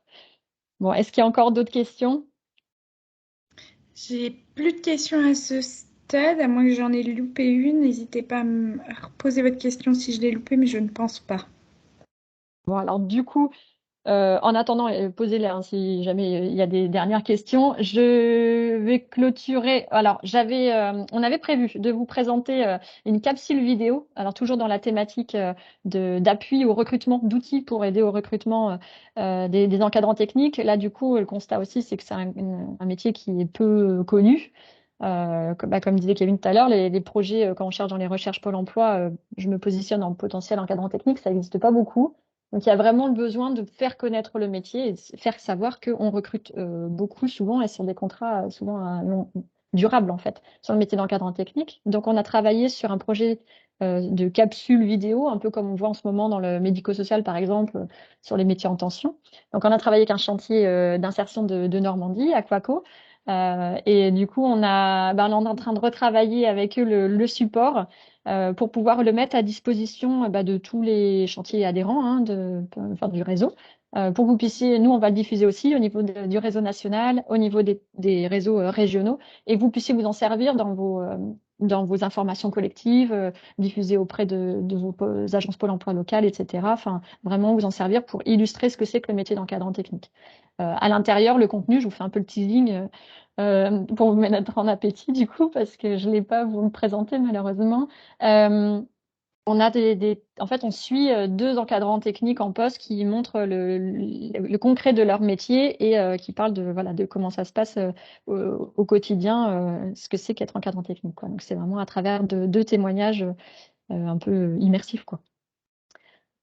Bon, est-ce qu'il y a encore d'autres questions? J'ai plus de questions à ce stade, à moins que j'en ai loupé une. N'hésitez pas à me reposer votre question si je l'ai loupée, mais je ne pense pas. Bon, alors du coup, En attendant, posez-les hein, si jamais il y a des dernières questions. Je vais clôturer. Alors, on avait prévu de vous présenter une capsule vidéo. Alors, toujours dans la thématique d'appui au recrutement, d'outils pour aider au recrutement des encadrants techniques. Là, du coup, le constat aussi, c'est que c'est un métier qui est peu connu. Comme disait Kevin tout à l'heure, les projets, quand on cherche dans les recherches Pôle emploi, je me positionne en potentiel encadrant technique, ça n'existe pas beaucoup. Donc, il y a vraiment le besoin de faire connaître le métier et de faire savoir qu'on recrute beaucoup souvent et sur des contrats souvent durables, en fait, sur le métier d'encadrant technique. Donc, on a travaillé sur un projet de capsule vidéo, un peu comme on voit en ce moment dans le médico-social, par exemple, sur les métiers en tension. Donc, on a travaillé avec un chantier d'insertion de Normandie, Aquaco. Et du coup, on est en train de retravailler avec eux le support pour pouvoir le mettre à disposition de tous les chantiers adhérents du réseau. Pour que vous puissiez, nous, on va le diffuser aussi au niveau du réseau national, au niveau des réseaux régionaux, et que vous puissiez vous en servir dans vos informations collectives, diffuser auprès de vos agences Pôle emploi locales, etc. Enfin, vraiment vous en servir pour illustrer ce que c'est que le métier d'encadrant technique. À l'intérieur, le contenu, je vous fais un peu le teasing pour vous mettre en appétit, du coup, parce que je ne l'ai pas vous le présenter malheureusement. Euh, on a en fait, on suit deux encadrants techniques en poste qui montrent le concret de leur métier et qui parlent de comment ça se passe au quotidien, ce que c'est qu'être encadrant technique, quoi. Donc, c'est vraiment à travers deux témoignages un peu immersifs, quoi.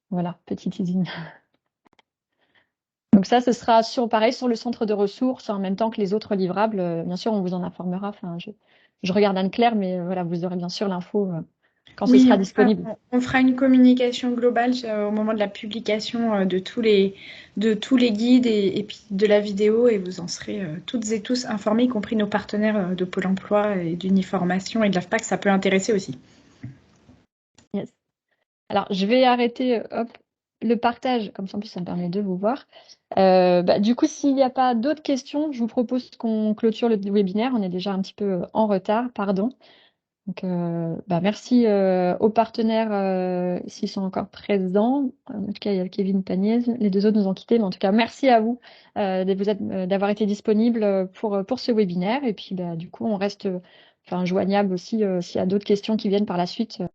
Voilà, petit teasing. Donc ça, ce sera pareil sur le centre de ressources en même temps que les autres livrables. Bien sûr, on vous en informera. Enfin, je regarde Anne-Claire, mais voilà, vous aurez bien sûr l'info quand ce Oui, sera disponible. on fera une communication globale au moment de la publication de tous les guides et puis de la vidéo et vous en serez toutes et tous informés, y compris nos partenaires de Pôle emploi et d'Uniformation et de l'AFPAC, ça peut intéresser aussi. Yes. Alors, je vais arrêter le partage, comme ça en plus ça me permet de vous voir. Du coup, s'il n'y a pas d'autres questions, je vous propose qu'on clôture le webinaire. On est déjà un petit peu en retard, pardon. Donc, merci aux partenaires s'ils sont encore présents. En tout cas, il y a Kevin Paniez. Les deux autres nous ont quittés, mais en tout cas, merci à vous d'avoir été disponibles pour ce webinaire. Et puis, du coup, on reste joignable aussi s'il y a d'autres questions qui viennent par la suite.